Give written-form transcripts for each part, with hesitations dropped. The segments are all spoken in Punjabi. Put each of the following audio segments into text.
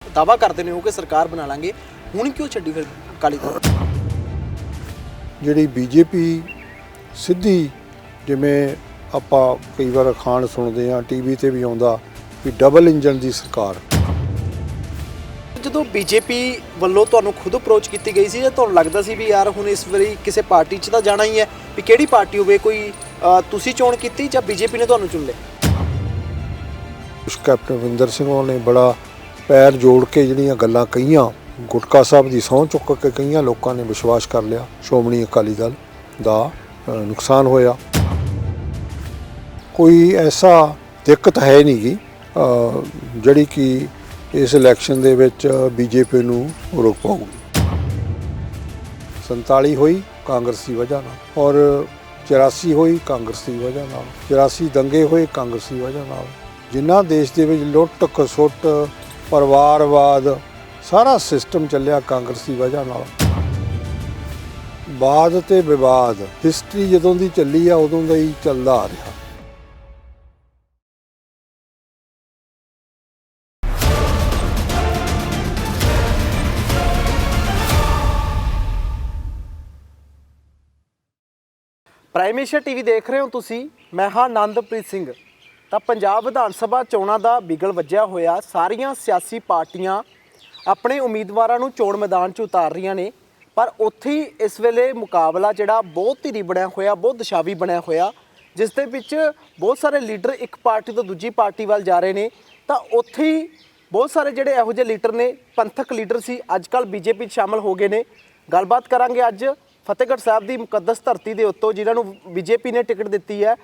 दावा करते हैं कि सरकार बना लांगे, हुण क्यों छड्डी फिर अकाली दल? ਜਿਹੜੀ ਬੀਜੇਪੀ ਸਿੱਧੀ ਜਿਵੇਂ ਆਪਾਂ ਕਈ ਵਾਰ ਅਖਾਣ ਸੁਣਦੇ ਹਾਂ ਟੀਵੀ ਤੇ ਵੀ ਆਉਂਦਾ ਵੀ ਡਬਲ ਇੰਜਨ ਦੀ ਸਰਕਾਰ। ਜਦੋਂ ਬੀਜੇਪੀ ਵੱਲੋਂ ਤੁਹਾਨੂੰ ਖੁਦ ਅਪਰੋਚ ਕੀਤੀ ਗਈ ਸੀ ਜਾਂ ਤੁਹਾਨੂੰ ਲੱਗਦਾ ਸੀ ਵੀ ਯਾਰ ਹੁਣ ਇਸ ਵਾਰੀ ਕਿਸੇ ਪਾਰਟੀ 'ਚ ਤਾਂ ਜਾਣਾ ਹੀ ਹੈ, ਵੀ ਕਿਹੜੀ ਪਾਰਟੀ ਹੋਵੇ, ਕੋਈ ਤੁਸੀਂ ਚੋਣ ਕੀਤੀ ਜਾਂ ਬੀਜੇਪੀ ਨੇ ਤੁਹਾਨੂੰ ਚੁਣ ਲਿਆ? ਉਸ ਕੈਪਟਨ ਅਮਰਿੰਦਰ ਸਿੰਘ ਨੇ ਬੜਾ ਪੈਰ ਜੋੜ ਕੇ ਜਿਹੜੀਆਂ ਗੱਲਾਂ ਕਹੀਆਂ, ਗੁਟਕਾ ਸਾਹਿਬ ਦੀ ਸਹੁੰ ਚੁੱਕ ਕੇ ਕਈਆਂ ਲੋਕਾਂ ਨੇ ਵਿਸ਼ਵਾਸ ਕਰ ਲਿਆ। ਸ਼੍ਰੋਮਣੀ ਅਕਾਲੀ ਦਲ ਦਾ ਨੁਕਸਾਨ ਹੋਇਆ। ਕੋਈ ਐਸਾ ਦਿੱਕਤ ਹੈ ਨਹੀਂ ਗੀ ਜਿਹੜੀ ਕਿ ਇਸ ਇਲੈਕਸ਼ਨ ਦੇ ਵਿੱਚ ਬੀਜੇਪੀ ਨੂੰ ਰੋਕ ਪਾਊਗੀ। 47 ਹੋਈ ਕਾਂਗਰਸ ਦੀ ਵਜ੍ਹਾ ਨਾਲ, ਔਰ 84 ਹੋਈ ਕਾਂਗਰਸ ਦੀ ਵਜ੍ਹਾ ਨਾਲ, 84 ਦੰਗੇ ਹੋਏ ਕਾਂਗਰਸ ਦੀ ਵਜ੍ਹਾ ਨਾਲ। ਜਿੰਨਾ ਦੇਸ਼ ਦੇ ਵਿੱਚ ਲੁੱਟ ਖਸੁੱਟ ਪਰਿਵਾਰਵਾਦ ਸਾਰਾ ਸਿਸਟਮ ਚੱਲਿਆ ਕਾਂਗਰਸ ਦੀ ਵਜ੍ਹਾ ਨਾਲ। ਵਾਦ ਤੇ ਵਿਵਾਦ ਹਿਸਟਰੀ ਜਦੋਂ ਦੀ ਚੱਲੀ ਆ ਉਦੋਂ ਦਾ ਹੀ ਚੱਲਦਾ ਆ ਰਿਹਾ। ਪ੍ਰਾਈਮ ਏਸ਼ੀਆ ਟੀਵੀ ਦੇਖ ਰਹੇ ਹੋ ਤੁਸੀਂ, ਮੈਂ ਹਾਂ ਆਨੰਦਪ੍ਰੀਤ ਸਿੰਘ। ਤਾਂ ਪੰਜਾਬ ਵਿਧਾਨ ਸਭਾ ਚੋਣਾਂ ਦਾ ਬਿਗਲ ਵੱਜਿਆ ਹੋਇਆ, ਸਾਰੀਆਂ ਸਿਆਸੀ ਪਾਰਟੀਆਂ ਆਪਣੇ ਉਮੀਦਵਾਰਾਂ ਨੂੰ ਚੋਣ ਮੈਦਾਨ 'ਚ ਉਤਾਰ ਰਹੀਆਂ ਨੇ, ਪਰ ਉੱਥੇ ਹੀ ਇਸ ਵੇਲੇ ਮੁਕਾਬਲਾ ਜਿਹੜਾ ਬਹੁਤ ਧਿਰੀ ਬਣਿਆ ਹੋਇਆ, ਬਹੁਤ ਦਿਸ਼ਾਵੀ ਬਣਿਆ ਹੋਇਆ, ਜਿਸ ਦੇ ਵਿੱਚ ਬਹੁਤ ਸਾਰੇ ਲੀਡਰ ਇੱਕ ਪਾਰਟੀ ਤੋਂ ਦੂਜੀ ਪਾਰਟੀ ਵੱਲ ਜਾ ਰਹੇ ਨੇ। ਤਾਂ ਉੱਥੇ ਹੀ ਬਹੁਤ ਸਾਰੇ ਜਿਹੜੇ ਇਹੋ ਜਿਹੇ ਲੀਡਰ ਨੇ, ਪੰਥਕ ਲੀਡਰ ਸੀ, ਅੱਜ ਕੱਲ੍ਹ ਬੀਜੇਪੀ 'ਚ ਸ਼ਾਮਲ ਹੋ ਗਏ ਨੇ। ਗੱਲਬਾਤ ਕਰਾਂਗੇ ਅੱਜ ਫਤਿਹਗੜ੍ਹ ਸਾਹਿਬ ਦੀ ਮੁਕੱਦਸ ਧਰਤੀ ਦੇ ਉੱਤੋਂ, ਜਿਨ੍ਹਾਂ ਨੂੰ ਬੀਜੇਪੀ ਨੇ ਟਿਕਟ ਦਿੱਤੀ ਹੈ।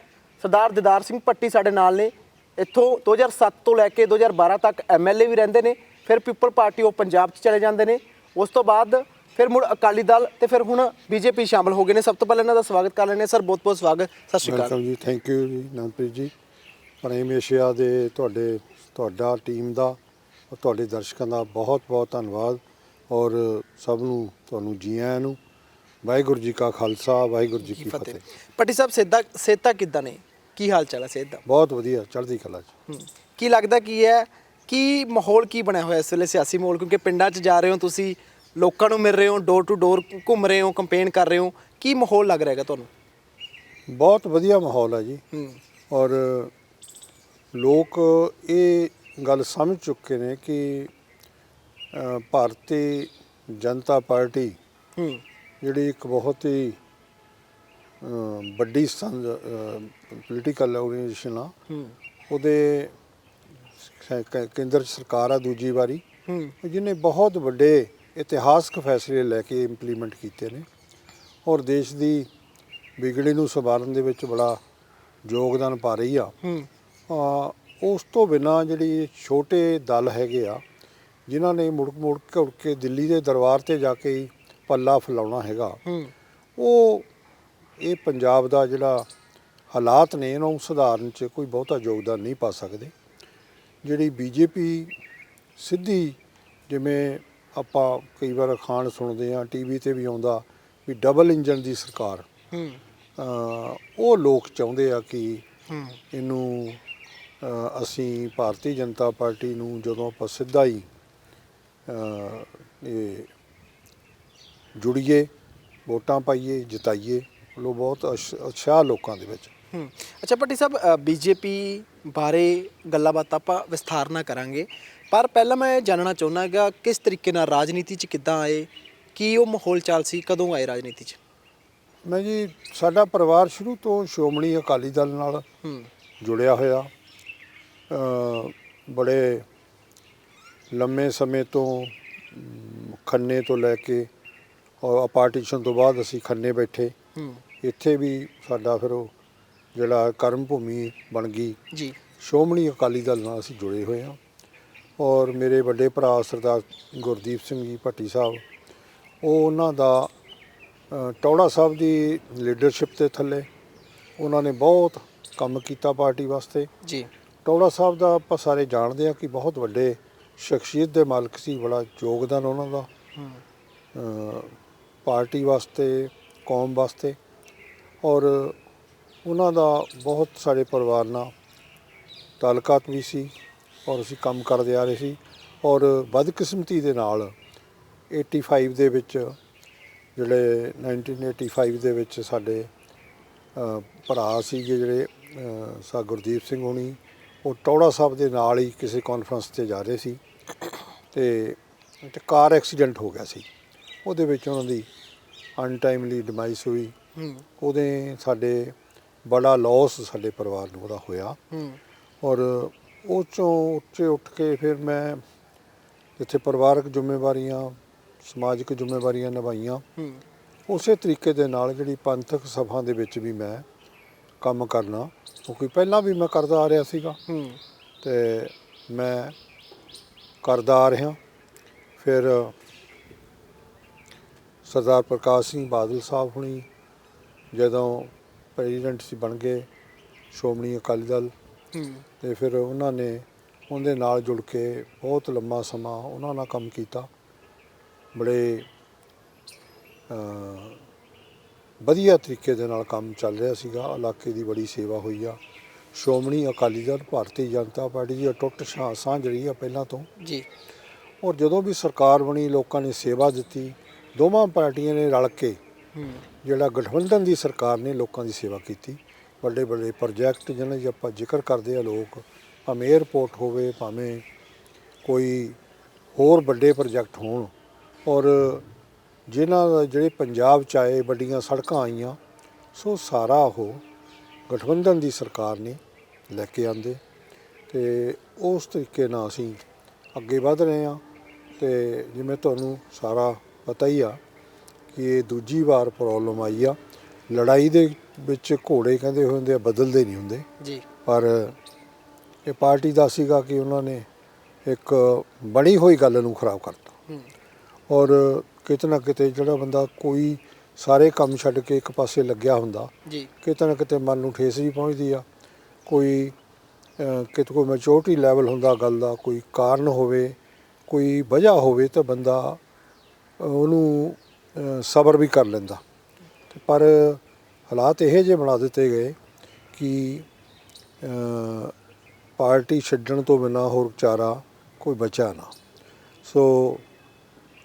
ਸਰਦਾਰ ਦੀਦਾਰ ਸਿੰਘ ਭੱਟੀ ਸਾਡੇ ਨਾਲ ਨੇ। ਇੱਥੋਂ 2007 ਤੋਂ ਲੈ ਕੇ 2012 ਤੱਕ MLA ਵੀ ਰਹਿੰਦੇ ਨੇ, ਫਿਰ ਪੀਪਲ ਪਾਰਟੀ ਉਹ ਪੰਜਾਬ 'ਚ ਚਲੇ ਜਾਂਦੇ ਨੇ, ਉਸ ਤੋਂ ਬਾਅਦ ਫਿਰ ਮੁੜ ਅਕਾਲੀ ਦਲ ਤੇ ਫਿਰ ਹੁਣ ਬੀਜੇਪੀ ਸ਼ਾਮਲ ਹੋ ਗਏ ਨੇ। ਸਭ ਤੋਂ ਪਹਿਲਾਂ ਇਹਨਾਂ ਦਾ ਸਵਾਗਤ ਕਰ ਲੈਂਦੇ ਸਰ, ਬਹੁਤ ਬਹੁਤ ਸਵਾਗਤ। ਸਤਿ ਸ਼੍ਰੀ ਅਕਾਲ ਜੀ। ਥੈਂਕ ਯੂ ਜੀ ਨਵਪ੍ਰੀਤ ਜੀ। ਪ੍ਰਾਈਮ ਏਸ਼ੀਆ ਦੇ ਤੁਹਾਡਾ ਟੀਮ ਦਾ, ਤੁਹਾਡੇ ਦਰਸ਼ਕਾਂ ਦਾ ਬਹੁਤ ਬਹੁਤ ਧੰਨਵਾਦ, ਔਰ ਸਭ ਨੂੰ ਤੁਹਾਨੂੰ ਜੀ ਆਇਆਂ ਨੂੰ। ਵਾਹਿਗੁਰੂ ਜੀ ਕਾ ਖਾਲਸਾ, ਵਾਹਿਗੁਰੂ ਜੀ ਕੀ ਫਤਿਹ। ਭੱਟੀ ਸਾਹਿਬ, ਸਿਹਤਾਂ ਕਿੱਦਾਂ ਨੇ? ਕੀ ਹਾਲ ਚਾਲ ਹੈ ਸਿਹਤ ਦਾ? ਬਹੁਤ ਵਧੀਆ, ਚੜ੍ਹਦੀ ਕਲਾ 'ਚ। ਕੀ ਲੱਗਦਾ ਕੀ ਹੈ, ਕੀ ਮਾਹੌਲ ਕੀ ਬਣਿਆ ਹੋਇਆ ਇਸ ਵੇਲੇ ਸਿਆਸੀ ਮਾਹੌਲ? ਕਿਉਂਕਿ ਪਿੰਡਾਂ 'ਚ ਜਾ ਰਹੇ ਹੋ ਤੁਸੀਂ, ਲੋਕਾਂ ਨੂੰ ਮਿਲ ਰਹੇ ਹੋ, ਡੋਰ ਟੂ ਡੋਰ ਘੁੰਮ ਰਹੇ ਹੋ, ਕੰਪੇਨ ਕਰ ਰਹੇ ਹੋ, ਕੀ ਮਾਹੌਲ ਲੱਗ ਰਿਹਾ ਹੈਗਾ ਤੁਹਾਨੂੰ? ਬਹੁਤ ਵਧੀਆ ਮਾਹੌਲ ਹੈ ਜੀ, ਔਰ ਲੋਕ ਇਹ ਗੱਲ ਸਮਝ ਚੁੱਕੇ ਨੇ ਕਿ ਭਾਰਤੀ ਜਨਤਾ ਪਾਰਟੀ ਜਿਹੜੀ ਇੱਕ ਬਹੁਤ ਹੀ ਵੱਡੀ ਪੋਲੀਟੀਕਲ ਆਰਗੇਨਾਈਜੇਸ਼ਨ ਆ, ਉਹਦੇ ਕੇਂਦਰ 'ਚ ਸਰਕਾਰ ਆ ਦੂਜੀ ਵਾਰੀ, ਜਿਹਨੇ ਬਹੁਤ ਵੱਡੇ ਇਤਿਹਾਸਕ ਫੈਸਲੇ ਲੈ ਕੇ ਇੰਪਲੀਮੈਂਟ ਕੀਤੇ ਨੇ, ਔਰ ਦੇਸ਼ ਦੀ ਵਿਗੜੀ ਨੂੰ ਸੰਭਾਲਣ ਦੇ ਵਿੱਚ ਬੜਾ ਯੋਗਦਾਨ ਪਾ ਰਹੀ ਆ। ਉਸ ਤੋਂ ਬਿਨਾਂ ਜਿਹੜੀ ਛੋਟੇ ਦਲ ਹੈਗੇ ਆ, ਜਿਨ੍ਹਾਂ ਨੇ ਮੁੜ ਘੁੜ ਕੇ ਦਿੱਲੀ ਦੇ ਦਰਬਾਰ 'ਤੇ ਜਾ ਕੇ ਹੀ ਪੱਲਾ ਫੈਲਾਉਣਾ ਹੈਗਾ, ਉਹ ਇਹ ਪੰਜਾਬ ਦਾ ਜਿਹੜਾ ਹਾਲਾਤ ਨੇ ਇਹਨਾਂ ਨੂੰ ਸੁਧਾਰਨ 'ਚ ਕੋਈ ਬਹੁਤਾ ਯੋਗਦਾਨ ਨਹੀਂ ਪਾ ਸਕਦੇ। ਜਿਹੜੀ ਬੀਜੇਪੀ ਸਿੱਧੀ ਜਿਵੇਂ ਆਪਾਂ ਕਈ ਵਾਰ ਅਖਾਣ ਸੁਣਦੇ ਹਾਂ ਟੀਵੀ 'ਤੇ ਵੀ ਆਉਂਦਾ ਵੀ ਡਬਲ ਇੰਜਨ ਦੀ ਸਰਕਾਰ, ਉਹ ਲੋਕ ਚਾਹੁੰਦੇ ਆ ਕਿ ਇਹਨੂੰ ਅਸੀਂ ਭਾਰਤੀ ਜਨਤਾ ਪਾਰਟੀ ਨੂੰ ਜਦੋਂ ਆਪਾਂ ਸਿੱਧਾ ਹੀ ਇਹ ਜੁੜੀਏ, ਵੋਟਾਂ ਪਾਈਏ, ਜਿਤਾਈਏ, ਲੋ ਬਹੁਤ ਉਤਸ਼ਾਹ ਲੋਕਾਂ ਦੇ ਵਿੱਚ। ਅੱਛਾ ਭੱਟੀ ਸਾਹਿਬ, ਬੀਜੇਪੀ ਬਾਰੇ ਗੱਲਾਂ ਬਾਤਾਂ ਆਪਾਂ ਵਿਸਥਾਰ ਨਾਲ ਕਰਾਂਗੇ, ਪਰ ਪਹਿਲਾਂ ਮੈਂ ਜਾਣਨਾ ਚਾਹੁੰਦਾ ਹੈਗਾ ਕਿਸ ਤਰੀਕੇ ਨਾਲ ਰਾਜਨੀਤੀ 'ਚ ਕਿੱਦਾਂ ਆਏ, ਕੀ ਉਹ ਮਾਹੌਲ ਚਾਲ ਸੀ, ਕਦੋਂ ਆਏ ਰਾਜਨੀਤੀ 'ਚ? ਮੈਂ ਜੀ, ਸਾਡਾ ਪਰਿਵਾਰ ਸ਼ੁਰੂ ਤੋਂ ਸ਼੍ਰੋਮਣੀ ਅਕਾਲੀ ਦਲ ਨਾਲ ਜੁੜਿਆ ਹੋਇਆ, ਬੜੇ ਲੰਮੇ ਸਮੇਂ ਤੋਂ ਖੰਨੇ ਤੋਂ ਲੈ ਕੇ, ਔਰ ਪਾਰਟੀਸ਼ਨ ਤੋਂ ਬਾਅਦ ਅਸੀਂ ਖੰਨੇ ਬੈਠੇ, ਇੱਥੇ ਵੀ ਸਾਡਾ ਫਿਰ ਉਹ ਜਿਹੜਾ ਕਰਮ ਭੂਮੀ ਬਣ ਗਈ ਜੀ। ਸ਼੍ਰੋਮਣੀ ਅਕਾਲੀ ਦਲ ਨਾਲ ਅਸੀਂ ਜੁੜੇ ਹੋਏ ਹਾਂ, ਔਰ ਮੇਰੇ ਵੱਡੇ ਭਰਾ ਸਰਦਾਰ ਗੁਰਦੀਪ ਸਿੰਘ ਜੀ ਭੱਟੀ ਸਾਹਿਬ, ਉਹ ਉਹਨਾਂ ਦਾ ਟੌੜਾ ਸਾਹਿਬ ਦੀ ਲੀਡਰਸ਼ਿਪ ਦੇ ਥੱਲੇ ਉਹਨਾਂ ਨੇ ਬਹੁਤ ਕੰਮ ਕੀਤਾ ਪਾਰਟੀ ਵਾਸਤੇ ਜੀ। ਟੌੜਾ ਸਾਹਿਬ ਦਾ ਆਪਾਂ ਸਾਰੇ ਜਾਣਦੇ ਹਾਂ ਕਿ ਬਹੁਤ ਵੱਡੇ ਸ਼ਖਸੀਅਤ ਦੇ ਮਾਲਕ ਸੀ, ਬੜਾ ਯੋਗਦਾਨ ਉਹਨਾਂ ਦਾ ਪਾਰਟੀ ਵਾਸਤੇ, ਕੌਮ ਵਾਸਤੇ, ਔਰ ਉਹਨਾਂ ਦਾ ਬਹੁਤ ਸਾਰੇ ਪਰਿਵਾਰ ਨਾਲ ਤਾਲੁਕਾਤ ਵੀ ਸੀ, ਔਰ ਅਸੀਂ ਕੰਮ ਕਰਦੇ ਆ ਰਹੇ ਸੀ। ਔਰ ਬਦਕਿਸਮਤੀ ਦੇ ਨਾਲ 85 ਦੇ ਵਿੱਚ ਜਿਹੜੇ 1985 ਦੇ ਵਿੱਚ ਸਾਡੇ ਭਰਾ ਸੀਗੇ ਜਿਹੜੇ ਗੁਰਦੀਪ ਸਿੰਘ ਹੋਣੀ, ਉਹ ਟੌੜਾ ਸਾਹਿਬ ਦੇ ਨਾਲ ਹੀ ਕਿਸੇ ਕਾਨਫਰੰਸ 'ਤੇ ਜਾ ਰਹੇ ਸੀ ਤੇ ਕਾਰ ਐਕਸੀਡੈਂਟ ਹੋ ਗਿਆ ਸੀ। ਉਹਦੇ ਵਿੱਚ ਉਹਨਾਂ ਦੀ ਅਨਟਾਈਮਲੀ ਡਿਮਾਈਸ ਹੋਈ। ਉਹਦੇ ਸਾਡੇ ਬੜਾ ਲਾਸ ਸਾਡੇ ਪਰਿਵਾਰ ਨੂੰ ਉਹਦਾ ਹੋਇਆ। ਔਰ ਉਹ 'ਚੋਂ ਉੱਠ ਕੇ ਫਿਰ ਮੈਂ ਜਿੱਥੇ ਪਰਿਵਾਰਕ ਜ਼ਿੰਮੇਵਾਰੀਆਂ, ਸਮਾਜਿਕ ਜ਼ਿੰਮੇਵਾਰੀਆਂ ਨਿਭਾਈਆਂ, ਉਸੇ ਤਰੀਕੇ ਦੇ ਨਾਲ ਜਿਹੜੀ ਪੰਥਕ ਸਭਾ ਦੇ ਵਿੱਚ ਵੀ ਮੈਂ ਕੰਮ ਕਰਨਾ, ਕਿਉਂਕਿ ਪਹਿਲਾਂ ਵੀ ਮੈਂ ਕਰਦਾ ਆ ਰਿਹਾ ਸੀਗਾ ਤੇ ਮੈਂ ਕਰਦਾ ਆ ਰਿਹਾ। ਫਿਰ ਸਰਦਾਰ ਪ੍ਰਕਾਸ਼ ਸਿੰਘ ਬਾਦਲ ਸਾਹਿਬ ਹੁਣੀ ਜਦੋਂ ਪ੍ਰੈਜ਼ੀਡੈਂਟ ਸੀ ਬਣ ਗਏ ਸ਼੍ਰੋਮਣੀ ਅਕਾਲੀ ਦਲ, ਤੇ ਫਿਰ ਉਹਨਾਂ ਨੇ ਉਹਦੇ ਨਾਲ ਜੁੜ ਕੇ ਬਹੁਤ ਲੰਮਾ ਸਮਾਂ ਉਹਨਾਂ ਨਾਲ ਕੰਮ ਕੀਤਾ। ਬੜੇ ਵਧੀਆ ਤਰੀਕੇ ਦੇ ਨਾਲ ਕੰਮ ਚੱਲ ਰਿਹਾ ਸੀਗਾ। ਇਲਾਕੇ ਦੀ ਬੜੀ ਸੇਵਾ ਹੋਈ ਆ। ਸ਼੍ਰੋਮਣੀ ਅਕਾਲੀ ਦਲ ਭਾਰਤੀ ਜਨਤਾ ਪਾਰਟੀ ਦੀ ਅਟੁੱਟ ਸਾਂਝ ਰਹੀ ਆ ਪਹਿਲਾਂ ਤੋਂ ਜੀ। ਔਰ ਜਦੋਂ ਵੀ ਸਰਕਾਰ ਬਣੀ, ਲੋਕਾਂ ਨੇ ਸੇਵਾ ਦਿੱਤੀ। ਦੋਵਾਂ ਪਾਰਟੀਆਂ ਨੇ ਰਲ ਕੇ ਜਿਹੜਾ ਗਠਬੰਧਨ ਦੀ ਸਰਕਾਰ ਨੇ ਲੋਕਾਂ ਦੀ ਸੇਵਾ ਕੀਤੀ। ਵੱਡੇ ਵੱਡੇ ਪ੍ਰੋਜੈਕਟ ਜਿਹਨਾਂ ਦੀ ਆਪਾਂ ਜ਼ਿਕਰ ਕਰਦੇ ਆ ਲੋਕ, ਭਾਵੇਂ ਏਅਰਪੋਰਟ ਹੋਵੇ, ਭਾਵੇਂ ਕੋਈ ਹੋਰ ਵੱਡੇ ਪ੍ਰੋਜੈਕਟ ਹੋਣ, ਔਰ ਜਿਨ੍ਹਾਂ ਦਾ ਜਿਹੜੇ ਪੰਜਾਬ 'ਚ ਆਏ ਵੱਡੀਆਂ ਸੜਕਾਂ ਆਈਆਂ, ਸੋ ਸਾਰਾ ਉਹ ਗਠਬੰਧਨ ਦੀ ਸਰਕਾਰ ਨੇ ਲੈ ਕੇ ਆਂਦੇ ਤੇ ਉਸ ਤਰੀਕੇ ਨਾਲ ਅਸੀਂ ਅੱਗੇ ਵਧ ਰਹੇ ਹਾਂ। ਤੇ ਜਿਵੇਂ ਤੁਹਾਨੂੰ ਸਾਰਾ ਪਤਾ ਹੀ ਆ ਕਿ ਇਹ ਦੂਜੀ ਵਾਰ ਪ੍ਰੋਬਲਮ ਆਈ ਆ। ਲੜਾਈ ਦੇ ਵਿੱਚ ਘੋੜੇ ਕਹਿੰਦੇ ਹੁੰਦੇ ਆ, ਬਦਲਦੇ ਨਹੀਂ ਹੁੰਦੇ ਜੀ। ਪਰ ਇਹ ਪਾਰਟੀ ਦਾ ਸੀਗਾ ਕਿ ਉਹਨਾਂ ਨੇ ਇੱਕ ਬਣੀ ਹੋਈ ਗੱਲ ਨੂੰ ਖਰਾਬ ਕਰਤਾ। ਔਰ ਕਿਤੇ ਨਾ ਕਿਤੇ ਜਿਹੜਾ ਬੰਦਾ ਕੋਈ ਸਾਰੇ ਕੰਮ ਛੱਡ ਕੇ ਇੱਕ ਪਾਸੇ ਲੱਗਿਆ ਹੁੰਦਾ ਜੀ, ਕਿਤੇ ਨਾ ਕਿਤੇ ਮਨ ਨੂੰ ਠੇਸ ਵੀ ਪਹੁੰਚਦੀ ਆ। ਕੋਈ ਕਿਤੇ ਕੋਈ ਮੈਚੋਰਟੀ ਲੈਵਲ ਹੁੰਦਾ ਗੱਲ ਦਾ, ਕੋਈ ਕਾਰਨ ਹੋਵੇ, ਕੋਈ ਵਜ੍ਹਾ ਹੋਵੇ ਤਾਂ ਬੰਦਾ ਉਹਨੂੰ ਸਬਰ ਵੀ ਕਰ ਲੈਂਦਾ। ਪਰ ਹਾਲਾਤ ਇਹੋ ਜਿਹੇ ਬਣਾ ਦਿੱਤੇ ਗਏ ਕਿ ਪਾਰਟੀ ਛੱਡਣ ਤੋਂ ਬਿਨਾਂ ਹੋਰ ਚਾਰਾ ਕੋਈ ਬਚਿਆ ਨਾ। ਸੋ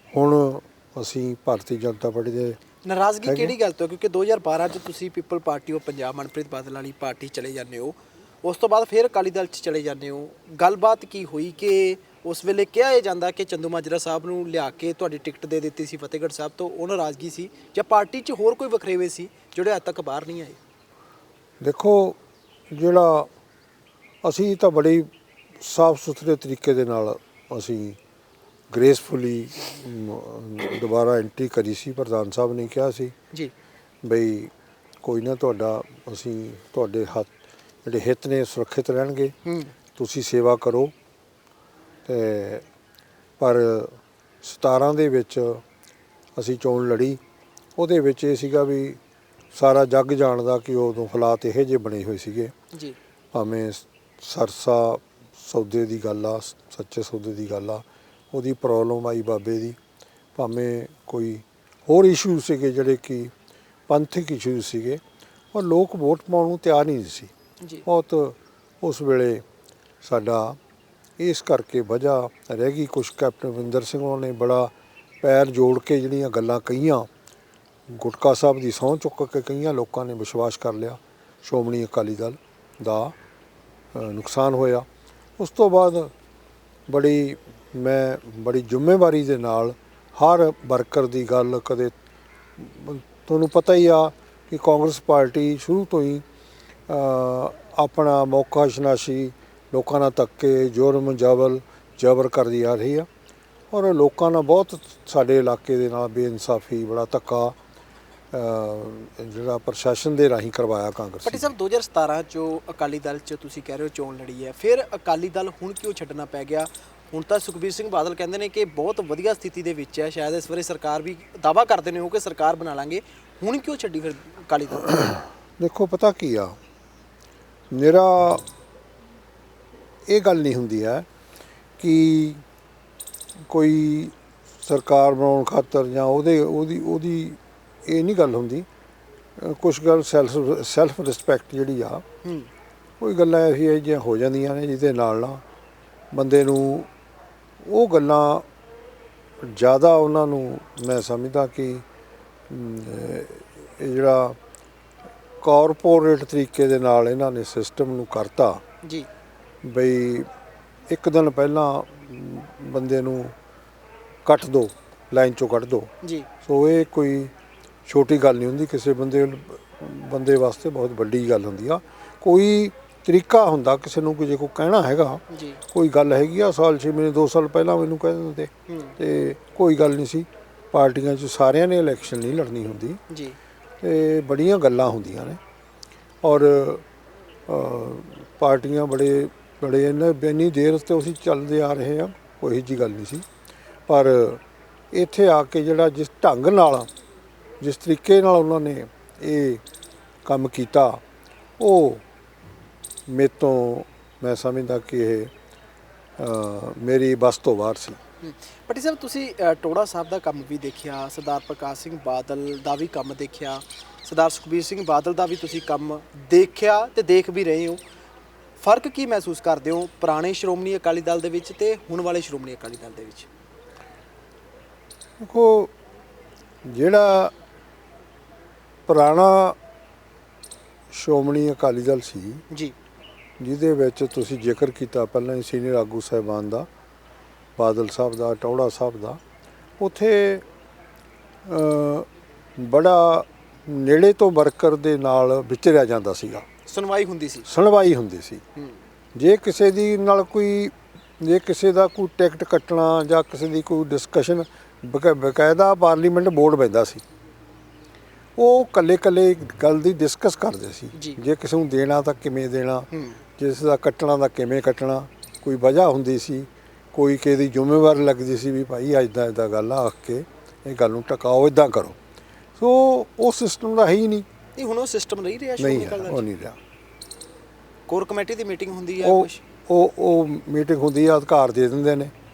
ਹੁਣ ਅਸੀਂ ਭਾਰਤੀ ਜਨਤਾ ਪਾਰਟੀ ਦੇ ਨਾਰਾਜ਼ਗੀ ਕਿਹੜੀ ਗੱਲ ਤੋਂ? ਕਿਉਂਕਿ 2012 'ਚ ਤੁਸੀਂ people party of Punjab Manpreet Badal ਵਾਲੀ ਪਾਰਟੀ ਚਲੇ ਜਾਂਦੇ ਹੋ, ਉਸ ਤੋਂ ਬਾਅਦ ਫਿਰ ਅਕਾਲੀ ਦਲ 'ਚ ਚਲੇ ਜਾਂਦੇ ਹੋ। ਗੱਲਬਾਤ ਕੀ ਹੋਈ ਕਿ ਉਸ ਵੇਲੇ ਕਿਹਾ ਇਹ ਜਾਂਦਾ ਕਿ ਚੰਦੂ ਮਾਜਰਾ ਸਾਹਿਬ ਨੂੰ ਲਿਆ ਕੇ ਤੁਹਾਡੀ ਟਿਕਟ ਦੇ ਦਿੱਤੀ ਸੀ ਫਤਿਹਗੜ੍ਹ ਸਾਹਿਬ ਤੋਂ, ਉਹ ਨਾਰਾਜ਼ਗੀ ਸੀ ਜਾਂ ਪਾਰਟੀ 'ਚ ਹੋਰ ਕੋਈ ਵਖਰੇਵੇ ਸੀ ਜਿਹੜੇ ਅੱਜ ਤੱਕ ਬਾਹਰ ਨਹੀਂ ਆਏ? ਦੇਖੋ, ਜਿਹੜਾ ਅਸੀਂ ਤਾਂ ਬੜੀ ਸਾਫ ਸੁਥਰੇ ਤਰੀਕੇ ਦੇ ਨਾਲ ਅਸੀਂ ਗ੍ਰੇਸਫੁਲੀ ਦੁਬਾਰਾ ਐਂਟਰੀ ਕਰੀ ਸੀ। ਪ੍ਰਧਾਨ ਸਾਹਿਬ ਨੇ ਕਿਹਾ ਸੀ ਜੀ ਬਈ ਕੋਈ ਨਾ, ਅਸੀਂ ਤੁਹਾਡੇ ਹੱਥ ਜਿਹੜੇ ਹਿੱਤ ਨੇ ਸੁਰੱਖਿਅਤ ਰਹਿਣਗੇ, ਤੁਸੀਂ ਸੇਵਾ ਕਰੋ। ਤੇ ਪਰ 17 ਦੇ ਵਿੱਚ ਅਸੀਂ ਚੋਣ ਲੜੀ। ਉਹਦੇ ਵਿੱਚ ਇਹ ਸੀਗਾ ਵੀ ਸਾਰਾ ਜੱਗ ਜਾਣਦਾ ਕਿ ਉਦੋਂ ਹਾਲਾਤ ਇਹੋ ਜਿਹੇ ਬਣੇ ਹੋਏ ਸੀਗੇ ਜੀ। ਭਾਵੇਂ ਸਰਸਾ ਸੌਦੇ ਦੀ ਗੱਲ ਆ, ਸੱਚੇ ਸੌਦੇ ਦੀ ਗੱਲ ਆ, ਉਹਦੀ ਪ੍ਰੋਬਲਮ ਆਈ ਬਾਬੇ ਦੀ, ਭਾਵੇਂ ਕੋਈ ਹੋਰ ਇਸ਼ੂ ਸੀਗੇ ਜਿਹੜੇ ਕਿ ਪੰਥਕ ਇਸ਼ੂ ਸੀਗੇ, ਔਰ ਲੋਕ ਵੋਟ ਪਾਉਣ ਨੂੰ ਤਿਆਰ ਨਹੀਂ ਸੀ ਜੀ। ਬਹੁਤ ਉਸ ਵੇਲੇ ਸਾਡਾ ਇਸ ਕਰਕੇ ਵਜ੍ਹਾ ਰਹਿ ਗਈ। ਕੁਛ ਕੈਪਟਨ ਅਮਰਿੰਦਰ ਸਿੰਘ ਉਹਨਾਂ ਨੇ ਬੜਾ ਪੈਰ ਜੋੜ ਕੇ ਜਿਹੜੀਆਂ ਗੱਲਾਂ ਕਹੀਆਂ, ਗੁਟਕਾ ਸਾਹਿਬ ਦੀ ਸਹੁੰ ਚੁੱਕ ਕੇ ਕਈਆਂ ਲੋਕਾਂ ਨੇ ਵਿਸ਼ਵਾਸ ਕਰ ਲਿਆ। ਸ਼੍ਰੋਮਣੀ ਅਕਾਲੀ ਦਲ ਦਾ ਨੁਕਸਾਨ ਹੋਇਆ। ਉਸ ਤੋਂ ਬਾਅਦ ਮੈਂ ਬੜੀ ਜ਼ਿੰਮੇਵਾਰੀ ਦੇ ਨਾਲ ਹਰ ਵਰਕਰ ਦੀ ਗੱਲ, ਕਦੇ ਤੁਹਾਨੂੰ ਪਤਾ ਹੀ ਆ ਕਿ ਕਾਂਗਰਸ ਪਾਰਟੀ ਸ਼ੁਰੂ ਤੋਂ ਹੀ ਆਪਣਾ ਮੌਕਾ ਸ਼ਨਾਸ਼ੀ ਲੋਕਾਂ ਨਾਲ ਧੱਕੇ, ਜੁਰਮ ਜਬਰ ਕਰਦੀ ਆ ਰਹੀ ਆ। ਔਰ ਲੋਕਾਂ ਨਾਲ ਬਹੁਤ ਸਾਡੇ ਇਲਾਕੇ ਦੇ ਨਾਲ ਬੇਇਨਸਾਫੀ, ਬੜਾ ਧੱਕਾ ਜਿਹੜਾ ਪ੍ਰਸ਼ਾਸਨ ਦੇ ਰਾਹੀਂ ਕਰਵਾਇਆ ਕਾਂਗਰਸ। ਪੱਟੀ ਸਾਹਿਬ, 2017 'ਚੋਂ ਅਕਾਲੀ ਦਲ 'ਚ ਤੁਸੀਂ ਕਹਿ ਰਹੇ ਹੋ ਚੋਣ ਲੜੀ ਹੈ, ਫਿਰ ਅਕਾਲੀ ਦਲ ਹੁਣ ਕਿਉਂ ਛੱਡਣਾ ਪੈ ਗਿਆ? ਹੁਣ ਤਾਂ ਸੁਖਬੀਰ ਸਿੰਘ ਬਾਦਲ ਕਹਿੰਦੇ ਨੇ ਕਿ ਬਹੁਤ ਵਧੀਆ ਸਥਿਤੀ ਦੇ ਵਿੱਚ ਹੈ, ਸ਼ਾਇਦ ਇਸ ਵਾਰੀ ਸਰਕਾਰ ਵੀ ਦਾਅਵਾ ਕਰਦੇ ਨੇ ਉਹ ਕਿ ਸਰਕਾਰ ਬਣਾ ਲਾਂਗੇ। ਹੁਣ ਕਿਉਂ ਛੱਡੀ ਫਿਰ ਅਕਾਲੀ ਦਲ? ਦੇਖੋ, ਪਤਾ ਕੀ ਆ, ਮੇਰਾ ਇਹ ਗੱਲ ਨਹੀਂ ਹੁੰਦੀ ਹੈ ਕਿ ਕੋਈ ਸਰਕਾਰ ਬਣਾਉਣ ਖਾਤਰ ਜਾਂ ਉਹਦੀ ਇਹ ਨਹੀਂ ਗੱਲ ਹੁੰਦੀ। ਕੁਛ ਗੱਲ ਸੈਲਫ ਰਿਸਪੈਕਟ ਜਿਹੜੀ ਆ, ਕੋਈ ਗੱਲਾਂ ਇਹੋ ਜਿਹੀਆਂ ਹੋ ਜਾਂਦੀਆਂ ਨੇ ਜਿਹਦੇ ਨਾਲ ਨਾ ਬੰਦੇ ਨੂੰ ਉਹ ਗੱਲਾਂ ਜ਼ਿਆਦਾ ਉਹਨਾਂ ਨੂੰ ਮੈਂ ਸਮਝਦਾ ਕਿ ਇਹ ਜਿਹੜਾ ਕਾਰਪੋਰੇਟ ਤਰੀਕੇ ਦੇ ਨਾਲ ਇਹਨਾਂ ਨੇ ਸਿਸਟਮ ਨੂੰ ਕਰਤਾ ਜੀ ਬਈ ਇੱਕ ਦਿਨ ਪਹਿਲਾਂ ਬੰਦੇ ਨੂੰ ਕੱਟ ਦਿਓ, ਲਾਈਨ 'ਚੋਂ ਕੱਢ ਦਿਓ। ਜੀ ਸੋ ਇਹ ਕੋਈ ਛੋਟੀ ਗੱਲ ਨਹੀਂ ਹੁੰਦੀ, ਕਿਸੇ ਬੰਦੇ ਵਾਸਤੇ ਬਹੁਤ ਵੱਡੀ ਗੱਲ ਹੁੰਦੀ ਆ। ਕੋਈ ਤਰੀਕਾ ਹੁੰਦਾ ਕਿਸੇ ਨੂੰ, ਜੇ ਕੋਈ ਕਹਿਣਾ ਹੈਗਾ ਜੀ ਕੋਈ ਗੱਲ ਹੈਗੀ ਆ, ਸਾਲ 6 ਮਹੀਨੇ 2 ਸਾਲ ਪਹਿਲਾਂ ਮੈਨੂੰ ਕਹਿ ਦਿੰਦੇ ਤੇ ਕੋਈ ਗੱਲ ਨਹੀਂ ਸੀ। ਪਾਰਟੀਆਂ 'ਚ ਸਾਰਿਆਂ ਨੇ ਇਲੈਕਸ਼ਨ ਨਹੀਂ ਲੜਨੀ ਹੁੰਦੀ ਜੀ ਤੇ ਬੜੀਆਂ ਗੱਲਾਂ ਹੁੰਦੀਆਂ ਨੇ। ਔਰ ਪਾਰਟੀਆਂ ਬੜੇ ਇੰਨੀ ਦੇਰ ਤੋਂ ਅਸੀਂ ਚੱਲਦੇ ਆ ਰਹੇ ਹਾਂ, ਕੋਈ ਇਹੋ ਜਿਹੀ ਗੱਲ ਨਹੀਂ ਸੀ। ਪਰ ਇੱਥੇ ਆ ਕੇ ਜਿਹੜਾ ਜਿਸ ਢੰਗ ਨਾਲ, ਜਿਸ ਤਰੀਕੇ ਨਾਲ ਉਹਨਾਂ ਨੇ ਇਹ ਕੰਮ ਕੀਤਾ, ਉਹ ਮੇਰੇ ਤੋਂ ਮੈਂ ਸਮਝਦਾ ਕਿ ਇਹ ਮੇਰੀ ਬਸ ਤੋਂ ਬਾਹਰ ਸੀ। ਪੱਟੀ ਸਾਹਿਬ, ਤੁਸੀਂ ਟੋੜਾ ਸਾਹਿਬ ਦਾ ਕੰਮ ਵੀ ਦੇਖਿਆ, ਸਰਦਾਰ ਪ੍ਰਕਾਸ਼ ਸਿੰਘ ਬਾਦਲ ਦਾ ਵੀ ਕੰਮ ਦੇਖਿਆ, ਸਰਦਾਰ ਸੁਖਬੀਰ ਸਿੰਘ ਬਾਦਲ ਦਾ ਵੀ ਤੁਸੀਂ ਕੰਮ ਦੇਖਿਆ ਤੇ ਦੇਖ ਵੀ ਰਹੇ ਹੋ। ਫਰਕ ਕੀ ਮਹਿਸੂਸ ਕਰਦੇ ਹੋ ਪੁਰਾਣੇ ਸ਼੍ਰੋਮਣੀ ਅਕਾਲੀ ਦਲ ਦੇ ਵਿੱਚ ਤੇ ਹੁਣ ਵਾਲੇ ਸ਼੍ਰੋਮਣੀ ਅਕਾਲੀ ਦਲ ਦੇ ਵਿੱਚ? ਦੇਖੋ, ਜਿਹੜਾ ਪੁਰਾਣਾ ਸ਼੍ਰੋਮਣੀ ਅਕਾਲੀ ਦਲ ਸੀ ਜੀ, ਜਿਹਦੇ ਵਿੱਚ ਤੁਸੀਂ ਜ਼ਿਕਰ ਕੀਤਾ ਪਹਿਲਾਂ ਹੀ ਸੀਨੀਅਰ ਆਗੂ ਸਾਹਿਬਾਨ ਦਾ, ਬਾਦਲ ਸਾਹਿਬ ਦਾ, ਟੌੜਾ ਸਾਹਿਬ ਦਾ, ਉੱਥੇ ਬੜਾ ਨੇੜੇ ਤੋਂ ਵਰਕਰ ਦੇ ਨਾਲ ਵਿਚਰਿਆ ਜਾਂਦਾ ਸੀਗਾ, ਸੁਣਵਾਈ ਹੁੰਦੀ ਸੀ, ਸੁਣਵਾਈ ਹੁੰਦੀ ਸੀ। ਜੇ ਕਿਸੇ ਦੀ ਨਾਲ ਜੇ ਕਿਸੇ ਦਾ ਕੋਈ ਟਿਕਟ ਕੱਟਣਾ ਜਾਂ ਕਿਸੇ ਦੀ ਕੋਈ ਡਿਸਕਸ਼ਨ, ਬਕਾਇਦਾ ਪਾਰਲੀਮੈਂਟ ਬੋਰਡ ਪੈਂਦਾ ਸੀ, ਉਹ ਕੱਲੇ ਗੱਲ ਦੀ ਡਿਸਕਸ ਕਰਦੇ ਸੀ। ਜੇ ਕਿਸੇ ਨੂੰ ਦੇਣਾ ਤਾਂ ਕਿਵੇਂ ਦੇਣਾ, ਜਿਸ ਦਾ ਕੱਟਣਾ ਤਾਂ ਕਿਵੇਂ ਕੱਟਣਾ, ਕੋਈ ਵਜ੍ਹਾ ਹੁੰਦੀ ਸੀ, ਕੋਈ ਕਿਸੇ ਦੀ ਜ਼ਿੰਮੇਵਾਰੀ ਲੱਗਦੀ ਸੀ ਵੀ ਭਾਈ ਇੱਦਾਂ ਗੱਲ ਆਖ ਕੇ ਇਹ ਗੱਲ ਨੂੰ ਟਿਕਾਓ, ਇੱਦਾਂ ਕਰੋ। ਸੋ ਉਹ ਸਿਸਟਮ ਦਾ ਹੈ ਹੀ ਨਹੀਂ। ਹੁਣ ਉਹ ਸਿਸਟਮ ਨਹੀਂ ਰਿਹਾ, ਨਹੀਂ, ਉਹ ਨਹੀਂ ਰਿਹਾ। ਕੋਰ ਕਮੇਟੀ ਦੀ ਮੀਟਿੰਗ ਹੁੰਦੀ ਹੈ, ਉਹ ਮੀਟਿੰਗ ਹੁੰਦੀ ਆ, ਅਧਿਕਾਰ ਦੇ ਦਿੰਦੇ ਨੇ,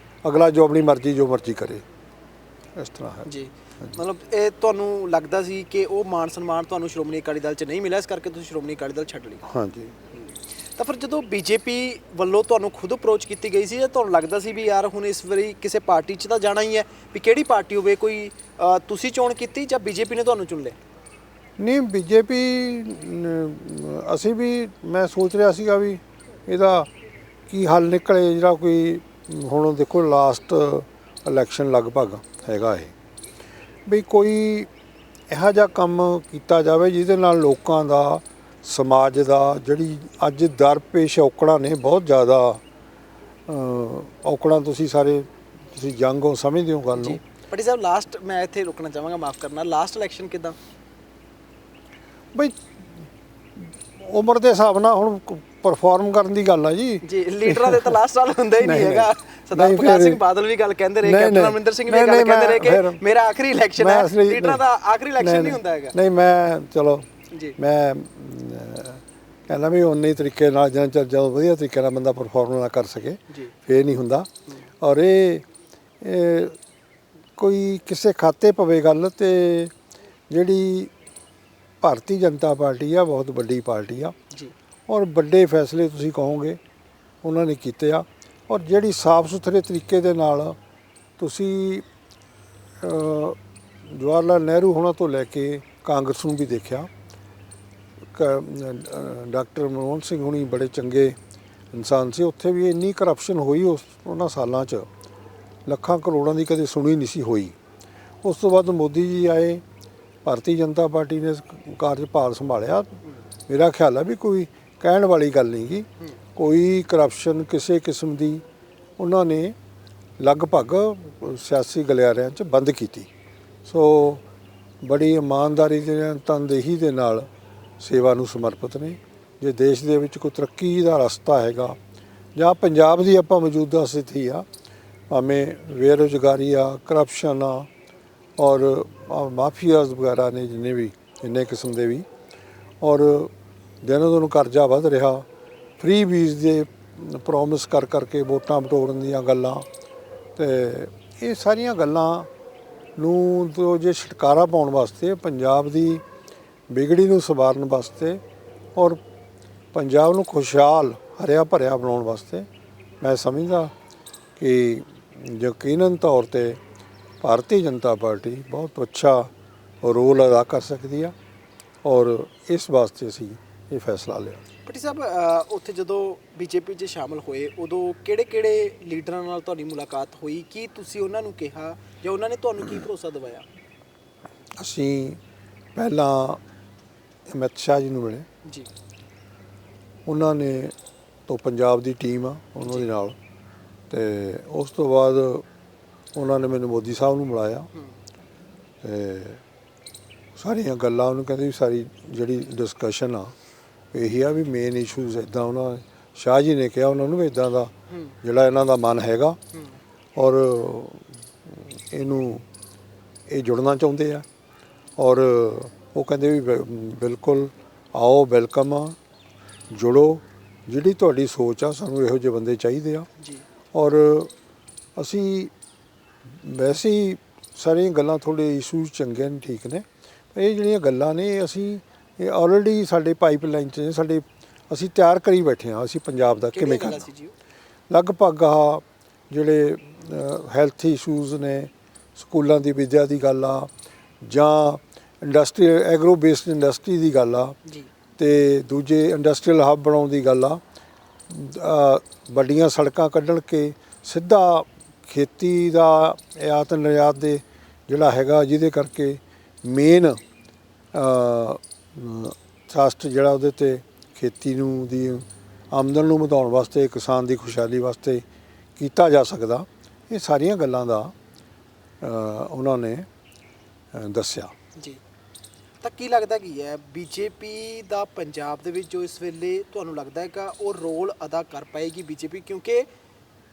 ਅਗਲਾ ਜੋ ਆਪਣੀ ਮਰਜ਼ੀ ਜੋ ਮਰਜ਼ੀ ਕਰੇ, ਇਸ ਤਰ੍ਹਾਂ ਹੈ ਜੀ। ਮਤਲਬ ਇਹ ਤੁਹਾਨੂੰ ਲੱਗਦਾ ਸੀ ਕਿ ਉਹ ਮਾਣ ਸਨਮਾਨ ਤੁਹਾਨੂੰ ਸ਼੍ਰੋਮਣੀ ਅਕਾਲੀ ਦਲ 'ਚ ਨਹੀਂ ਮਿਲਿਆ, ਇਸ ਕਰਕੇ ਤੁਸੀਂ ਸ਼੍ਰੋਮਣੀ ਅਕਾਲੀ ਦਲ ਛੱਡ ਲਈ? ਹਾਂਜੀ। ਤਾਂ ਫਿਰ ਜਦੋਂ ਬੀਜੇਪੀ ਵੱਲੋਂ ਤੁਹਾਨੂੰ ਖੁਦ ਅਪਰੋਚ ਕੀਤੀ ਗਈ ਸੀ, ਜਾਂ ਤੁਹਾਨੂੰ ਲੱਗਦਾ ਸੀ ਵੀ ਯਾਰ ਹੁਣ ਇਸ ਵਾਰੀ ਕਿਸੇ ਪਾਰਟੀ 'ਚ ਤਾਂ ਜਾਣਾ ਹੀ ਹੈ, ਵੀ ਕਿਹੜੀ ਪਾਰਟੀ ਹੋਵੇ, ਕੋਈ ਤੁਸੀਂ ਚੋਣ ਕੀਤੀ ਜਾਂ ਬੀਜੇਪੀ ਨੇ ਤੁਹਾਨੂੰ ਚੁਣ ਲਿਆ? ਨਹੀਂ, ਬੀਜੇਪੀ ਅਸੀਂ ਵੀ, ਮੈਂ ਸੋਚ ਰਿਹਾ ਸੀਗਾ ਵੀ ਇਹਦਾ ਕੀ ਹੱਲ ਨਿਕਲੇ। ਜਿਹੜਾ ਕੋਈ ਹੁਣ ਦੇਖੋ ਲਾਸਟ ਇਲੈਕਸ਼ਨ ਲਗਭਗ ਹੈਗਾ ਇਹ, ਵੀ ਕੋਈ ਇਹੋ ਜਿਹਾ ਕੰਮ ਕੀਤਾ ਜਾਵੇ ਜਿਹਦੇ ਨਾਲ ਲੋਕਾਂ ਦਾ, ਸਮਾਜ ਦਾ, ਜਿਹੜੀ ਅੱਜ ਦਰਪੇਸ਼ ਔਕੜਾਂ ਨੇ ਬਹੁਤ ਜ਼ਿਆਦਾ ਔਕੜਾਂ, ਤੁਸੀਂ ਜੰਗ ਹੋ, ਸਮਝਦੇ ਹੋ ਗੱਲ ਨੂੰ। ਪੱਟੀ ਸਾਹਿਬ, ਲਾਸਟ ਮੈਂ ਇੱਥੇ ਰੁਕਣਾ ਚਾਹਾਂਗਾ, ਮਾਫ ਕਰਨਾ, ਲਾਸਟ ਇਲੈਕਸ਼ਨ ਕਿੱਦਾਂ? ਬਈ ਉਮਰ ਦੇ ਹਿਸਾਬ ਨਾਲ ਹੁਣ ਪਰਫਾਰਮ ਕਰਨ ਦੀ ਗੱਲ ਆ ਜੀ। ਲੀਡਰਾਂ ਦੇ ਤਾਂ ਲਾਸਟ ਸਾਲ ਹੁੰਦਾ ਹੀ ਨਹੀਂ ਹੈਗਾ। ਸਰਦਾਰ ਪ੍ਰਕਾਸ਼ ਸਿੰਘ ਬਾਦਲ ਵੀ ਗੱਲ ਕਹਿੰਦੇ ਰਹੇ, ਕੈਪਟਨ ਅਮਰਿੰਦਰ ਸਿੰਘ ਵੀ ਗੱਲ ਕਹਿੰਦੇ ਰਹੇ ਕਿ ਮੇਰਾ ਆਖਰੀ ਇਲੈਕਸ਼ਨ ਹੈ, ਲੀਡਰਾਂ ਦਾ ਆਖਰੀ ਇਲੈਕਸ਼ਨ ਨਹੀਂ ਹੁੰਦਾ ਹੈਗਾ। ਨਹੀਂ, ਮੈਂ ਚਲੋ ਮੈਂ ਕਹਿੰਦਾ ਵੀ ਉਨੇ ਤਰੀਕੇ ਨਾਲ, ਜਦੋਂ ਵਧੀਆ ਤਰੀਕੇ ਨਾਲ ਬੰਦਾ ਪਰਫਾਰਮ ਨਾ ਕਰ ਸਕੇ ਫੇਰ ਨਹੀਂ ਹੁੰਦਾ। ਔਰ ਇਹ ਕੋਈ ਕਿਸੇ ਖਾਤੇ ਪਵੇ ਗੱਲ, ਤੇ ਜਿਹੜੀ ਭਾਰਤੀ ਜਨਤਾ ਪਾਰਟੀ ਆ ਬਹੁਤ ਵੱਡੀ ਪਾਰਟੀ ਆ, ਔਰ ਵੱਡੇ ਫੈਸਲੇ ਤੁਸੀਂ ਕਹੋਗੇ ਉਹਨਾਂ ਨੇ ਕੀਤੇ ਆ। ਔਰ ਜਿਹੜੀ ਸਾਫ਼ ਸੁਥਰੇ ਤਰੀਕੇ ਦੇ ਨਾਲ ਤੁਸੀਂ ਜਵਾਹਰ ਲਾਲ ਨਹਿਰੂ ਹੋਣਾ ਤੋਂ ਲੈ ਕੇ ਕਾਂਗਰਸ ਨੂੰ ਵੀ ਦੇਖਿਆ, ਡਾਕਟਰ ਮਨਮੋਹਨ ਸਿੰਘ ਹੁਣੀ ਬੜੇ ਚੰਗੇ ਇਨਸਾਨ ਸੀ, ਉੱਥੇ ਵੀ ਇੰਨੀ ਕਰਪਸ਼ਨ ਹੋਈ ਉਹਨਾਂ ਸਾਲਾਂ 'ਚ, ਲੱਖਾਂ ਕਰੋੜਾਂ ਦੀ ਕਦੇ ਸੁਣੀ ਨਹੀਂ ਸੀ ਹੋਈ। ਉਸ ਤੋਂ ਬਾਅਦ ਮੋਦੀ ਜੀ ਆਏ, ਭਾਰਤੀ ਜਨਤਾ ਪਾਰਟੀ ਨੇ ਕਾਰਜਭਾਰ ਸੰਭਾਲਿਆ। ਮੇਰਾ ਖਿਆਲ ਹੈ ਵੀ ਕੋਈ ਕਹਿਣ ਵਾਲੀ ਗੱਲ ਨਹੀਂ ਗੀ, ਕੋਈ ਕਰਪਸ਼ਨ ਕਿਸੇ ਕਿਸਮ ਦੀ ਉਹਨਾਂ ਨੇ ਲਗਭਗ ਸਿਆਸੀ ਗਲਿਆਰਿਆਂ 'ਚ ਬੰਦ ਕੀਤੀ। ਸੋ ਬੜੀ ਇਮਾਨਦਾਰੀ ਦੇ ਤਨਦੇਹੀ ਦੇ ਨਾਲ ਸੇਵਾ ਨੂੰ ਸਮਰਪਿਤ ਨੇ। ਜੇ ਦੇਸ਼ ਦੇ ਵਿੱਚ ਕੋਈ ਤਰੱਕੀ ਦਾ ਰਸਤਾ ਹੈਗਾ, ਜਾਂ ਪੰਜਾਬ ਦੀ ਆਪਾਂ ਮੌਜੂਦਾ ਸਥਿਤੀ ਆ, ਭਾਵੇਂ ਬੇਰੁਜ਼ਗਾਰੀ ਆ, ਕਰਪਸ਼ਨ ਆ, ਔਰ ਮਾਫੀਆਜ਼ ਵਗੈਰਾ ਨੇ ਜਿੰਨੇ ਕਿਸਮ ਦੇ ਵੀ, ਔਰ ਦਿਨੋਂ ਦਿਨ ਕਰਜ਼ਾ ਵੱਧ ਰਿਹਾ, ਫ੍ਰੀ ਵੀਜ਼ ਦੇ ਪ੍ਰੋਮਿਸ ਕਰਕੇ ਵੋਟਾਂ ਬਟੋਰਨ ਦੀਆਂ ਗੱਲਾਂ, ਤੇ ਇਹ ਸਾਰੀਆਂ ਗੱਲਾਂ ਨੂੰ ਜੇ ਛੁਟਕਾਰਾ ਪਾਉਣ ਵਾਸਤੇ, ਪੰਜਾਬ ਦੀ ਵਿਗੜੀ ਨੂੰ ਸੁਧਾਰਨ ਵਾਸਤੇ, ਔਰ ਪੰਜਾਬ ਨੂੰ ਖੁਸ਼ਹਾਲ ਹਰਿਆ ਭਰਿਆ ਬਣਾਉਣ ਵਾਸਤੇ, ਮੈਂ ਸਮਝਦਾ ਕਿ ਯਕੀਨਨ ਤੌਰ 'ਤੇ ਭਾਰਤੀ ਜਨਤਾ ਪਾਰਟੀ ਬਹੁਤ ਅੱਛਾ ਰੋਲ ਅਦਾ ਕਰ ਸਕਦੀ ਆ ਔਰ ਇਸ ਵਾਸਤੇ ਅਸੀਂ ਇਹ ਫੈਸਲਾ ਲਿਆ। ਭੱਟੀ ਸਾਹਿਬ, ਉੱਥੇ ਜਦੋਂ ਬੀਜੇਪੀ 'ਚ ਸ਼ਾਮਲ ਹੋਏ ਉਦੋਂ ਕਿਹੜੇ ਲੀਡਰਾਂ ਨਾਲ ਤੁਹਾਡੀ ਮੁਲਾਕਾਤ ਹੋਈ? ਕੀ ਤੁਸੀਂ ਉਹਨਾਂ ਨੂੰ ਕਿਹਾ ਜਾਂ ਉਹਨਾਂ ਨੇ ਤੁਹਾਨੂੰ ਕੀ ਭਰੋਸਾ ਦਿਵਾਇਆ? ਅਸੀਂ ਪਹਿਲਾਂ ਅਮਿਤ ਸ਼ਾਹ ਜੀ ਨੂੰ ਮਿਲੇ ਜੀ। ਉਹਨਾਂ ਨੇ ਤੋਂ ਪੰਜਾਬ ਦੀ ਟੀਮ ਆ ਉਹਨਾਂ ਦੇ ਨਾਲ, ਤੇ ਉਸ ਤੋਂ ਬਾਅਦ ਉਹਨਾਂ ਨੇ ਮੈਨੂੰ ਮੋਦੀ ਸਾਹਿਬ ਨੂੰ ਮਿਲਾਇਆ ਤੇ ਸਾਰੀਆਂ ਗੱਲਾਂ ਉਹਨੂੰ ਕਹਿੰਦੇ ਵੀ ਸਾਰੀ ਜਿਹੜੀ ਡਿਸਕਸ਼ਨ ਆ ਇਹੀ ਆ ਵੀ ਮੇਨ ਇਸ਼ੂਜ਼ ਇੱਦਾਂ ਉਹਨਾਂ ਸ਼ਾਹ ਜੀ ਨੇ ਕਿਹਾ ਉਹਨਾਂ ਨੂੰ ਵੀ ਇੱਦਾਂ ਦਾ ਜਿਹੜਾ ਇਹਨਾਂ ਦਾ ਮਨ ਹੈਗਾ ਔਰ ਇਹ ਜੁੜਨਾ ਚਾਹੁੰਦੇ ਆ ਔਰ ਉਹ ਕਹਿੰਦੇ ਵੀ ਬਿਲਕੁਲ ਆਓ, ਵੈਲਕਮ ਆ, ਜੁੜੋ, ਜਿਹੜੀ ਤੁਹਾਡੀ ਸੋਚ ਆ ਸਾਨੂੰ ਇਹੋ ਜਿਹੇ ਬੰਦੇ ਚਾਹੀਦੇ ਆ ਜੀ। ਔਰ ਅਸੀਂ ਵੈਸੇ ਹੀ ਸਾਰੀਆਂ ਗੱਲਾਂ ਥੋੜ੍ਹੇ ਇਸ਼ੂਜ਼ ਚੰਗੇ ਨੇ, ਠੀਕ ਨੇ, ਪਰ ਇਹ ਜਿਹੜੀਆਂ ਗੱਲਾਂ ਨੇ ਇਹ ਆਲਰੇਡੀ ਸਾਡੇ ਪਾਈਪਲਾਈਨ 'ਚ ਨੇ, ਅਸੀਂ ਤਿਆਰ ਕਰੀ ਬੈਠੇ ਹਾਂ ਅਸੀਂ ਪੰਜਾਬ ਦਾ ਕਿਵੇਂ ਕਰਨਾ। ਲਗਭਗ ਆਹ ਜਿਹੜੇ ਹੈਲਥ ਇਸ਼ੂਜ਼ ਨੇ, ਸਕੂਲਾਂ ਦੀ ਵਿੱਦਿਆ ਦੀ ਗੱਲ ਆ ਜਾਂ ਇੰਡਸਟਰੀਅਲ ਐਗਰੋ ਬੇਸਡ ਇੰਡਸਟਰੀ ਦੀ ਗੱਲ ਆ ਤੇ ਦੂਜੇ ਇੰਡਸਟਰੀਅਲ ਹੱਬ ਬਣਾਉਣ ਦੀ ਗੱਲ ਆ, ਵੱਡੀਆਂ ਸੜਕਾਂ ਕੱਢਣ ਕੇ ਸਿੱਧਾ ਖੇਤੀ ਦਾ ਆਯਾਤ ਨਿਰਯਾਤ ਦੇ ਜਿਹੜਾ ਹੈਗਾ ਜਿਹਦੇ ਕਰਕੇ ਮੇਨ ਟਰਸਟ ਜਿਹੜਾ ਉਹਦੇ 'ਤੇ ਖੇਤੀ ਨੂੰ ਦੀ ਆਮਦਨ ਨੂੰ ਵਧਾਉਣ ਵਾਸਤੇ, ਕਿਸਾਨ ਦੀ ਖੁਸ਼ਹਾਲੀ ਵਾਸਤੇ ਕੀਤਾ ਜਾ ਸਕਦਾ, ਇਹ ਸਾਰੀਆਂ ਗੱਲਾਂ ਦਾ ਉਹਨਾਂ ਨੇ ਦੱਸਿਆ। ਜੀ। ਤਾਂ ਕੀ ਲੱਗਦਾ ਕੀ ਹੈ ਬੀਜੇਪੀ ਦਾ ਪੰਜਾਬ ਦੇ ਵਿੱਚ ਜੋ ਇਸ ਵੇਲੇ ਤੁਹਾਨੂੰ ਲੱਗਦਾ ਹੈ ਕਿ ਉਹ ਰੋਲ ਅਦਾ ਕਰ ਪਾਏਗੀ ਬੀਜੇਪੀ? ਕਿਉਂਕਿ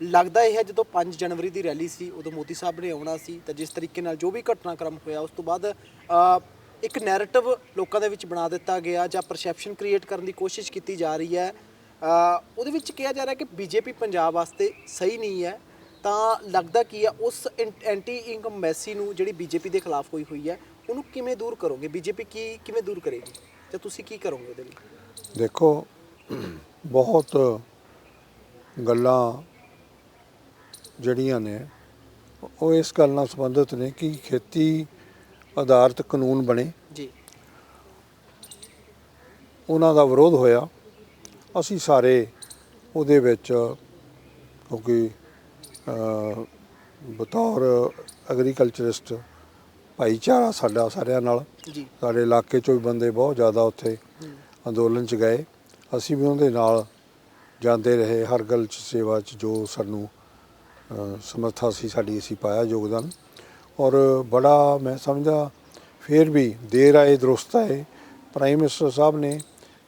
ਲੱਗਦਾ ਇਹ ਹੈ ਜਦੋਂ 5 ਜਨਵਰੀ ਦੀ ਰੈਲੀ ਸੀ ਉਦੋਂ ਮੋਦੀ ਸਾਹਿਬ ਨੇ ਆਉਣਾ ਸੀ, ਤਾਂ ਜਿਸ ਤਰੀਕੇ ਨਾਲ ਜੋ ਵੀ ਘਟਨਾਕ੍ਰਮ ਹੋਇਆ ਉਸ ਤੋਂ ਬਾਅਦ ਇੱਕ ਨੈਰੇਟਿਵ ਲੋਕਾਂ ਦੇ ਵਿੱਚ ਬਣਾ ਦਿੱਤਾ ਗਿਆ ਜਾਂ ਪਰਸੈਪਸ਼ਨ ਕ੍ਰੀਏਟ ਕਰਨ ਦੀ ਕੋਸ਼ਿਸ਼ ਕੀਤੀ ਜਾ ਰਹੀ ਹੈ, ਉਹਦੇ ਵਿੱਚ ਕਿਹਾ ਜਾ ਰਿਹਾ ਕਿ ਬੀਜੇਪੀ ਪੰਜਾਬ ਵਾਸਤੇ ਸਹੀ ਨਹੀਂ ਹੈ, ਤਾਂ ਲੱਗਦਾ ਕੀ ਆ ਉਸ ਐਂਟੀ ਇਨਕਮਬੈਂਸੀ ਨੂੰ ਜਿਹੜੀ ਬੀਜੇਪੀ ਦੇ ਖਿਲਾਫ ਹੋਈ ਹੈ ਉਹਨੂੰ ਕਿਵੇਂ ਦੂਰ ਕਰੋਗੇ? ਬੀਜੇਪੀ ਕਿਵੇਂ ਦੂਰ ਕਰੇਗੀ ਜਾਂ ਤੁਸੀਂ ਕੀ ਕਰੋਗੇ ਉਹਦੇ ਲਈ? ਦੇਖੋ, ਬਹੁਤ ਗੱਲਾਂ ਜਿਹੜੀਆਂ ਨੇ ਉਹ ਇਸ ਗੱਲ ਨਾਲ ਸੰਬੰਧਿਤ ਨੇ ਕਿ ਖੇਤੀ ਆਧਾਰਿਤ ਕਾਨੂੰਨ ਬਣੇ ਜੀ, ਉਹਨਾਂ ਦਾ ਵਿਰੋਧ ਹੋਇਆ। ਅਸੀਂ ਸਾਰੇ ਉਹਦੇ ਵਿੱਚ, ਕਿਉਂਕਿ ਬਤੌਰ ਐਗਰੀਕਲਚਰਿਸਟ ਭਾਈਚਾਰਾ ਸਾਡਾ ਸਾਰਿਆਂ ਨਾਲ, ਸਾਡੇ ਇਲਾਕੇ 'ਚੋਂ ਵੀ ਬੰਦੇ ਬਹੁਤ ਜ਼ਿਆਦਾ ਉੱਥੇ ਅੰਦੋਲਨ 'ਚ ਗਏ, ਅਸੀਂ ਵੀ ਉਹਦੇ ਨਾਲ ਜਾਂਦੇ ਰਹੇ, ਹਰ ਗੱਲ 'ਚ ਸੇਵਾ 'ਚ ਜੋ ਸਾਨੂੰ ਸਮਰੱਥਾ ਸੀ ਸਾਡੀ ਅਸੀਂ ਪਾਇਆ ਯੋਗਦਾਨ। ਔਰ ਬੜਾ ਮੈਂ ਸਮਝਦਾ ਫਿਰ ਵੀ ਦੇਰ ਆਏ ਦਰੁਸਤ ਆਏ, ਪ੍ਰਾਈਮ ਮਿਨਿਸਟਰ ਸਾਹਿਬ ਨੇ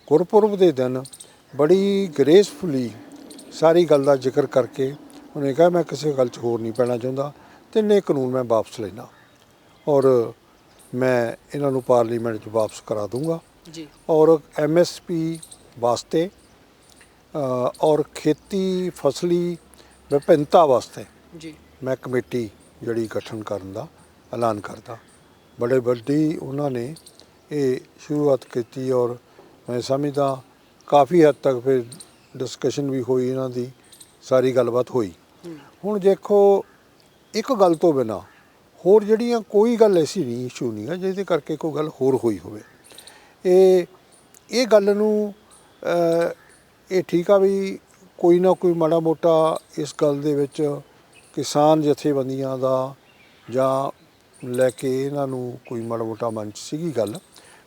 ਗੁਰਪੁਰਬ ਦੇ ਦਿਨ ਬੜੀ ਗ੍ਰੇਸਫੁਲੀ ਸਾਰੀ ਗੱਲ ਦਾ ਜ਼ਿਕਰ ਕਰਕੇ ਉਹਨੇ ਕਿਹਾ ਮੈਂ ਕਿਸੇ ਗੱਲ 'ਚ ਹੋਰ ਨਹੀਂ ਪੈਣਾ ਚਾਹੁੰਦਾ, ਤਿੰਨੇ ਕਾਨੂੰਨ ਮੈਂ ਵਾਪਸ ਲੈਣਾ ਔਰ ਮੈਂ ਇਹਨਾਂ ਨੂੰ ਪਾਰਲੀਮੈਂਟ 'ਚ ਵਾਪਸ ਕਰਾ ਦੂੰਗਾ ਜੀ। ਔਰ MSP ਵਾਸਤੇ ਔਰ ਖੇਤੀ ਫਸਲੀ ਵਿਭਿੰਨਤਾ ਵਾਸਤੇ ਜੀ ਮੈਂ ਕਮੇਟੀ ਜਿਹੜੀ ਗਠਨ ਕਰਨ ਦਾ ਐਲਾਨ ਕਰਦਾ। ਬੜੇ ਵੱਡੀ ਉਹਨਾਂ ਨੇ ਇਹ ਸ਼ੁਰੂਆਤ ਕੀਤੀ ਔਰ ਮੈਂ ਸਮਝਦਾ ਕਾਫੀ ਹੱਦ ਤੱਕ ਫਿਰ ਡਿਸਕਸ਼ਨ ਵੀ ਹੋਈ, ਇਹਨਾਂ ਦੀ ਸਾਰੀ ਗੱਲਬਾਤ ਹੋਈ। ਹੁਣ ਦੇਖੋ, ਇੱਕ ਗੱਲ ਤੋਂ ਬਿਨਾਂ ਹੋਰ ਜਿਹੜੀਆਂ ਕੋਈ ਗੱਲ ਐਸੀ ਨਹੀਂ, ਇਸ਼ੂ ਨਹੀਂ ਹੈ ਜਿਹਦੇ ਕਰਕੇ ਕੋਈ ਗੱਲ ਹੋਰ ਹੋਈ ਹੋਵੇ। ਇਹ ਗੱਲ ਨੂੰ ਇਹ ਠੀਕ ਆ ਵੀ ਕੋਈ ਨਾ ਕੋਈ ਮਾੜਾ ਮੋਟਾ ਇਸ ਗੱਲ ਦੇ ਵਿੱਚ ਕਿਸਾਨ ਜਥੇਬੰਦੀਆਂ ਦਾ ਜਾਂ ਲੈ ਕੇ ਇਹਨਾਂ ਨੂੰ ਕੋਈ ਮਾੜਾ ਮੋਟਾ ਮਨ 'ਚ ਸੀਗੀ ਗੱਲ,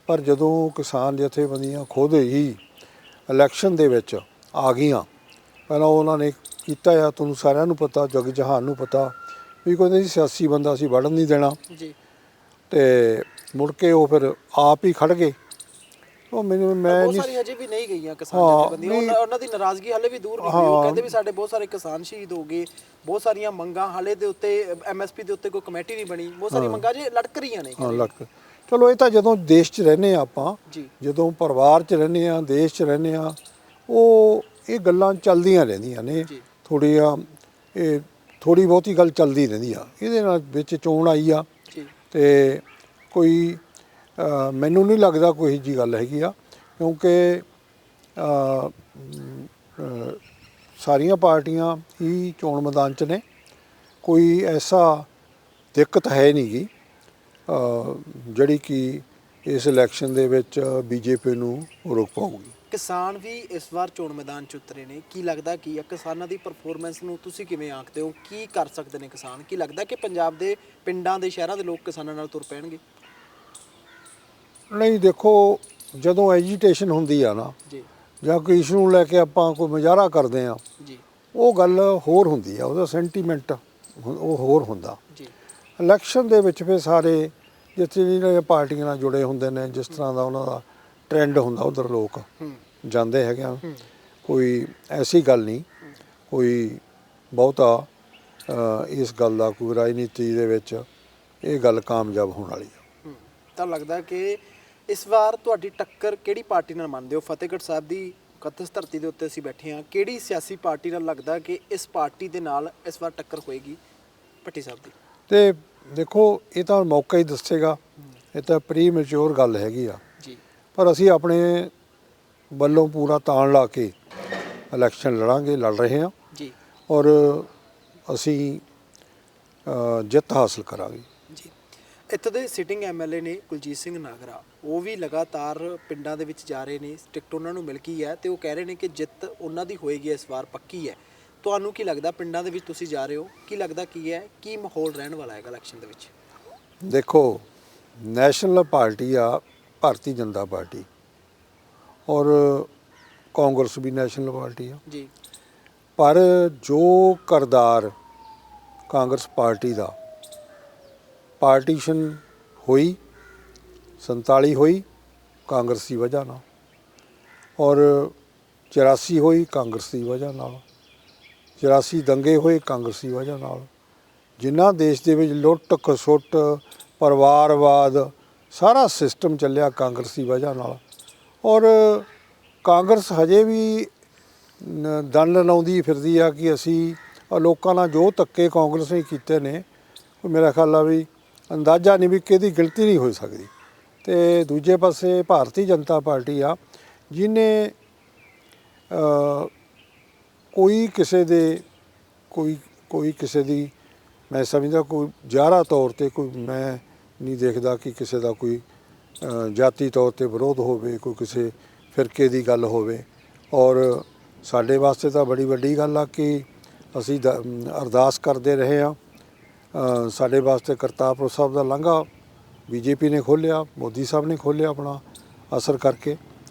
ਪਰ ਜਦੋਂ ਕਿਸਾਨ ਜਥੇਬੰਦੀਆਂ ਖੁਦ ਹੀ ਇਲੈਕਸ਼ਨ ਦੇ ਵਿੱਚ ਆ ਗਈਆਂ, ਪਹਿਲਾਂ ਉਹਨਾਂ ਨੇ ਕੀਤਾ ਆ, ਤੁਹਾਨੂੰ ਸਾਰਿਆਂ ਨੂੰ ਪਤਾ, ਜਗ ਜਹਾਨ ਨੂੰ ਪਤਾ ਵੀ ਕਹਿੰਦੇ ਸੀ ਸਿਆਸੀ ਬੰਦਾ ਅਸੀਂ ਵੜਨ ਨਹੀਂ ਦੇਣਾ ਜੀ, ਤੇ ਮੁੜ ਕੇ ਉਹ ਫਿਰ ਆਪ ਹੀ ਖੜ ਗਏ। ਉਹ ਮੈਂ ਬਹੁਤ ਸਾਰੀ ਹਜੇ ਵੀ ਨਹੀਂ ਗਈਆਂ ਕਿਸਾਨ ਜਥੇਬੰਦੀਆਂ, ਉਹਨਾਂ ਦੀ ਨਾਰਾਜ਼ਗੀ ਹਾਲੇ ਵੀ ਦੂਰ ਨਹੀਂ ਹੋਈ। ਉਹ ਕਹਿੰਦੇ ਵੀ ਸਾਡੇ ਬਹੁਤ ਸਾਰੇ ਕਿਸਾਨ ਸ਼ਹੀਦ ਹੋ ਗਏ, ਬਹੁਤ ਸਾਰੀਆਂ ਮੰਗਾਂ ਹਾਲੇ ਦੇ ਉੱਤੇ MSP ਦੇ ਉੱਤੇ ਕੋਈ ਕਮੇਟੀ ਨਹੀਂ ਬਣੀ, ਬਹੁਤ ਸਾਰੀਆਂ ਮੰਗਾਂ ਜੇ ਲਟਕ ਰਹੀਆਂ ਨੇ। ਚਲੋ ਇਹ ਤਾਂ ਜਦੋਂ ਦੇਸ਼ 'ਚ ਰਹਿੰਦੇ ਹਾਂ ਆਪਾਂ, ਜਦੋਂ ਪਰਿਵਾਰ 'ਚ ਰਹਿੰਦੇ ਹਾਂ, ਦੇਸ਼ 'ਚ ਰਹਿੰਦੇ ਹਾਂ, ਉਹ ਇਹ ਗੱਲਾਂ ਚੱਲਦੀਆਂ ਰਹਿੰਦੀਆਂ ਨੇ, ਇਹ ਥੋੜ੍ਹੀ ਬਹੁਤੀ ਗੱਲ ਚੱਲਦੀ ਰਹਿੰਦੀ ਆ। ਇਹਦੇ ਨਾਲ ਵਿੱਚ ਚੋਣ ਆਈ ਆ ਤੇ ਕੋਈ ਮੈਨੂੰ ਨਹੀਂ ਲੱਗਦਾ ਕੋਈ ਇਹੋ ਜਿਹੀ ਗੱਲ ਹੈਗੀ ਆ, ਕਿਉਂਕਿ ਸਾਰੀਆਂ ਪਾਰਟੀਆਂ ਹੀ ਚੋਣ ਮੈਦਾਨ 'ਚ ਨੇ, ਕੋਈ ਐਸਾ ਦਿੱਕਤ ਹੈ ਨਹੀਂ ਗੀ ਜਿਹੜੀ ਕਿ ਇਸ ਇਲੈਕਸ਼ਨ ਦੇ ਵਿੱਚ ਬੀਜੇਪੀ ਨੂੰ ਰੋਕ ਪਾਊਗੀ। ਕਿਸਾਨ ਵੀ ਇਸ ਵਾਰ ਚੋਣ ਮੈਦਾਨ 'ਚ ਉਤਰੇ ਨੇ, ਕੀ ਲੱਗਦਾ ਕੀ ਆ ਕਿਸਾਨਾਂ ਦੀ ਪਰਫਾਰਮੈਂਸ ਨੂੰ ਤੁਸੀਂ ਕਿਵੇਂ ਆਂਕਦੇ ਹੋ? ਕੀ ਕਰ ਸਕਦੇ ਨੇ ਕਿਸਾਨ? ਕੀ ਲੱਗਦਾ ਕਿ ਪੰਜਾਬ ਦੇ ਪਿੰਡਾਂ ਦੇ ਸ਼ਹਿਰਾਂ ਦੇ ਲੋਕ ਕਿਸਾਨਾਂ ਨਾਲ ਤੁਰ ਪੈਣਗੇ? ਨਹੀਂ, ਦੇਖੋ, ਜਦੋਂ ਐਜੀਟੇਸ਼ਨ ਹੁੰਦੀ ਆ ਨਾ ਜੀ ਜਾਂ ਕੋਈ ਇਸ਼ੂ ਨੂੰ ਲੈ ਕੇ ਆਪਾਂ ਕੋਈ ਮੁਜ਼ਾਹਰਾ ਕਰਦੇ ਆ, ਜੀ ਉਹ ਗੱਲ ਹੋਰ ਹੁੰਦੀ ਆ, ਉਹਦਾ ਸੈਂਟੀਮੈਂਟ ਉਹ ਹੋਰ ਹੁੰਦਾ। ਜੀ ਇਲੈਕਸ਼ਨ ਦੇ ਵਿੱਚ ਫਿਰ ਸਾਰੇ ਜਿੱਥੇ ਜਿਹੜੀਆਂ ਪਾਰਟੀਆਂ ਨਾਲ ਜੁੜੇ ਹੁੰਦੇ ਨੇ, ਜਿਸ ਤਰ੍ਹਾਂ ਦਾ ਉਹਨਾਂ ਦਾ ਟ੍ਰੈਂਡ ਹੁੰਦਾ, ਉਧਰ ਲੋਕ ਜਾਂਦੇ ਹੈਗੇ ਆ। ਕੋਈ ਐਸੀ ਗੱਲ ਨਹੀਂ, ਕੋਈ ਬਹੁਤਾ ਇਸ ਗੱਲ ਦਾ ਕੋਈ ਰਾਜਨੀਤੀ ਦੇ ਵਿੱਚ ਇਹ ਗੱਲ ਕਾਮਯਾਬ ਹੋਣ ਵਾਲੀ ਆ। ਤਾਂ ਲੱਗਦਾ ਕਿ ਇਸ ਵਾਰ ਤੁਹਾਡੀ ਟੱਕਰ ਕਿਹੜੀ ਪਾਰਟੀ ਨਾਲ ਮੰਨਦੇ ਹੋ? ਫਤਿਹਗੜ੍ਹ ਸਾਹਿਬ ਦੀ ਮੁਕੱਦਸ ਧਰਤੀ ਦੇ ਉੱਤੇ ਅਸੀਂ ਬੈਠੇ ਹਾਂ, ਕਿਹੜੀ ਸਿਆਸੀ ਪਾਰਟੀ ਨਾਲ ਲੱਗਦਾ ਕਿ ਇਸ ਪਾਰਟੀ ਦੇ ਨਾਲ ਇਸ ਵਾਰ ਟੱਕਰ ਹੋਏਗੀ ਭੱਟੀ ਸਾਹਿਬ ਦੀ? ਤੇ ਦੇਖੋ, ਇਹ ਤਾਂ ਮੌਕਾ ਹੀ ਦੱਸੇਗਾ, ਇਹ ਤਾਂ ਪ੍ਰੀ ਮੈਚੁਰ ਗੱਲ ਹੈਗੀ ਆ ਜੀ। ਪਰ ਅਸੀਂ ਆਪਣੇ ਵੱਲੋਂ ਪੂਰਾ ਤਾਣ ਲਾ ਕੇ ਇਲੈਕਸ਼ਨ ਲੜਾਂਗੇ, ਲੜ ਰਹੇ ਹਾਂ ਜੀ ਔਰ ਅਸੀਂ ਜਿੱਤ ਹਾਸਲ ਕਰਾਂਗੇ ਜੀ। ਇੱਥੇ ਦੇ ਸਿਟਿੰਗ ਐਮਐਲਏ ਨੇ ਕੁਲਜੀਤ ਸਿੰਘ ਨਾਗਰਾ, ਉਹ ਵੀ ਲਗਾਤਾਰ ਪਿੰਡਾਂ ਦੇ ਵਿੱਚ ਜਾ ਰਹੇ ਨੇ, ਟਿਕਟ ਉਹਨਾਂ ਨੂੰ ਮਿਲ ਗਈ ਹੈ ਤੇ ਉਹ ਕਹਿ ਰਹੇ ਨੇ ਕਿ ਜਿੱਤ ਉਹਨਾਂ ਦੀ ਹੋਏਗੀ ਇਸ ਵਾਰ, ਪੱਕੀ ਹੈ। ਤੁਹਾਨੂੰ ਕੀ ਲੱਗਦਾ, ਪਿੰਡਾਂ ਦੇ ਵਿੱਚ ਤੁਸੀਂ ਜਾ ਰਹੇ ਹੋ, ਕੀ ਲੱਗਦਾ ਕੀ ਹੈ, ਕੀ ਮਾਹੌਲ ਰਹਿਣ ਵਾਲਾ ਹੈਗਾ ਇਲੈਕਸ਼ਨ ਦੇ ਵਿੱਚ? ਦੇਖੋ, ਨੈਸ਼ਨਲ ਪਾਰਟੀ ਆ ਭਾਰਤੀ ਜਨਤਾ ਪਾਰਟੀ ਔਰ ਕਾਂਗਰਸ ਵੀ ਨੈਸ਼ਨਲ ਪਾਰਟੀ ਆ ਜੀ। ਪਰ ਜੋ ਕਿਰਦਾਰ ਕਾਂਗਰਸ ਪਾਰਟੀ ਦਾ ਪਾਰਟੀਸ਼ਨ ਹੋਈ 47 ਹੋਈ ਕਾਂਗਰਸ ਦੀ ਵਜ੍ਹਾ ਨਾਲ ਔਰ 84 ਹੋਈ ਕਾਂਗਰਸ ਦੀ ਵਜ੍ਹਾ ਨਾਲ, 84 ਦੰਗੇ ਹੋਏ ਕਾਂਗਰਸ ਦੀ ਵਜ੍ਹਾ ਨਾਲ, ਜਿਨ੍ਹਾਂ ਦੇਸ਼ ਦੇ ਵਿੱਚ ਲੁੱਟ ਖਸੁੱਟ ਪਰਿਵਾਰਵਾਦ ਸਾਰਾ ਸਿਸਟਮ ਚੱਲਿਆ ਕਾਂਗਰਸ ਦੀ ਵਜ੍ਹਾ ਨਾਲ। ਔਰ ਕਾਂਗਰਸ ਹਜੇ ਵੀ ਦੰਡ ਲਾਉਂਦੀ ਫਿਰਦੀ ਆ ਕਿ ਅਸੀਂ ਲੋਕਾਂ ਨਾਲ ਜੋ ਧੱਕੇ ਕਾਂਗਰਸ ਨੇ ਕੀਤੇ ਨੇ, ਉਹ ਮੇਰਾ ਖਿਆਲ ਆ ਵੀ ਅੰਦਾਜ਼ਾ ਨਹੀਂ ਵੀ ਕਿਹਦੀ ਗਿਣਤੀ ਨਹੀਂ ਹੋ ਸਕਦੀ। ਤੇ ਦੂਜੇ ਪਾਸੇ ਭਾਰਤੀ ਜਨਤਾ ਪਾਰਟੀ ਆ ਜਿਹਨੇ ਕੋਈ ਕਿਸੇ ਦੀ ਮੈਂ ਸਮਝਦਾ ਕੋਈ ਜ਼ਾਹਰਾ ਤੌਰ ਤੇ ਕੋਈ ਮੈਂ ਨਹੀਂ ਦੇਖਦਾ ਕਿ ਕਿਸੇ ਦਾ ਕੋਈ ਜਾਤੀ ਤੌਰ ਤੇ ਵਿਰੋਧ ਹੋਵੇ, ਕੋਈ ਕਿਸੇ ਫਿਰਕੇ ਦੀ ਗੱਲ ਹੋਵੇ। ਔਰ ਸਾਡੇ ਵਾਸਤੇ ਤਾਂ ਬੜੀ ਵੱਡੀ ਗੱਲ ਆ ਕਿ ਅਸੀਂ ਅਰਦਾਸ ਕਰਦੇ ਰਹੇ ਹਾਂ। ਸਾਡੇ ਵਾਸਤੇ ਕਰਤਾਰਪੁਰ ਸਾਹਿਬ ਦਾ ਲਾਂਘਾ ਬੀਜੇਪੀ ਨੇ ਖੋਲ੍ਹਿਆ, ਮੋਦੀ ਸਾਹਿਬ ਨੇ ਖੋਲ੍ਹਿਆ ਆਪਣਾ ਅਸਰ ਕਰਕੇ।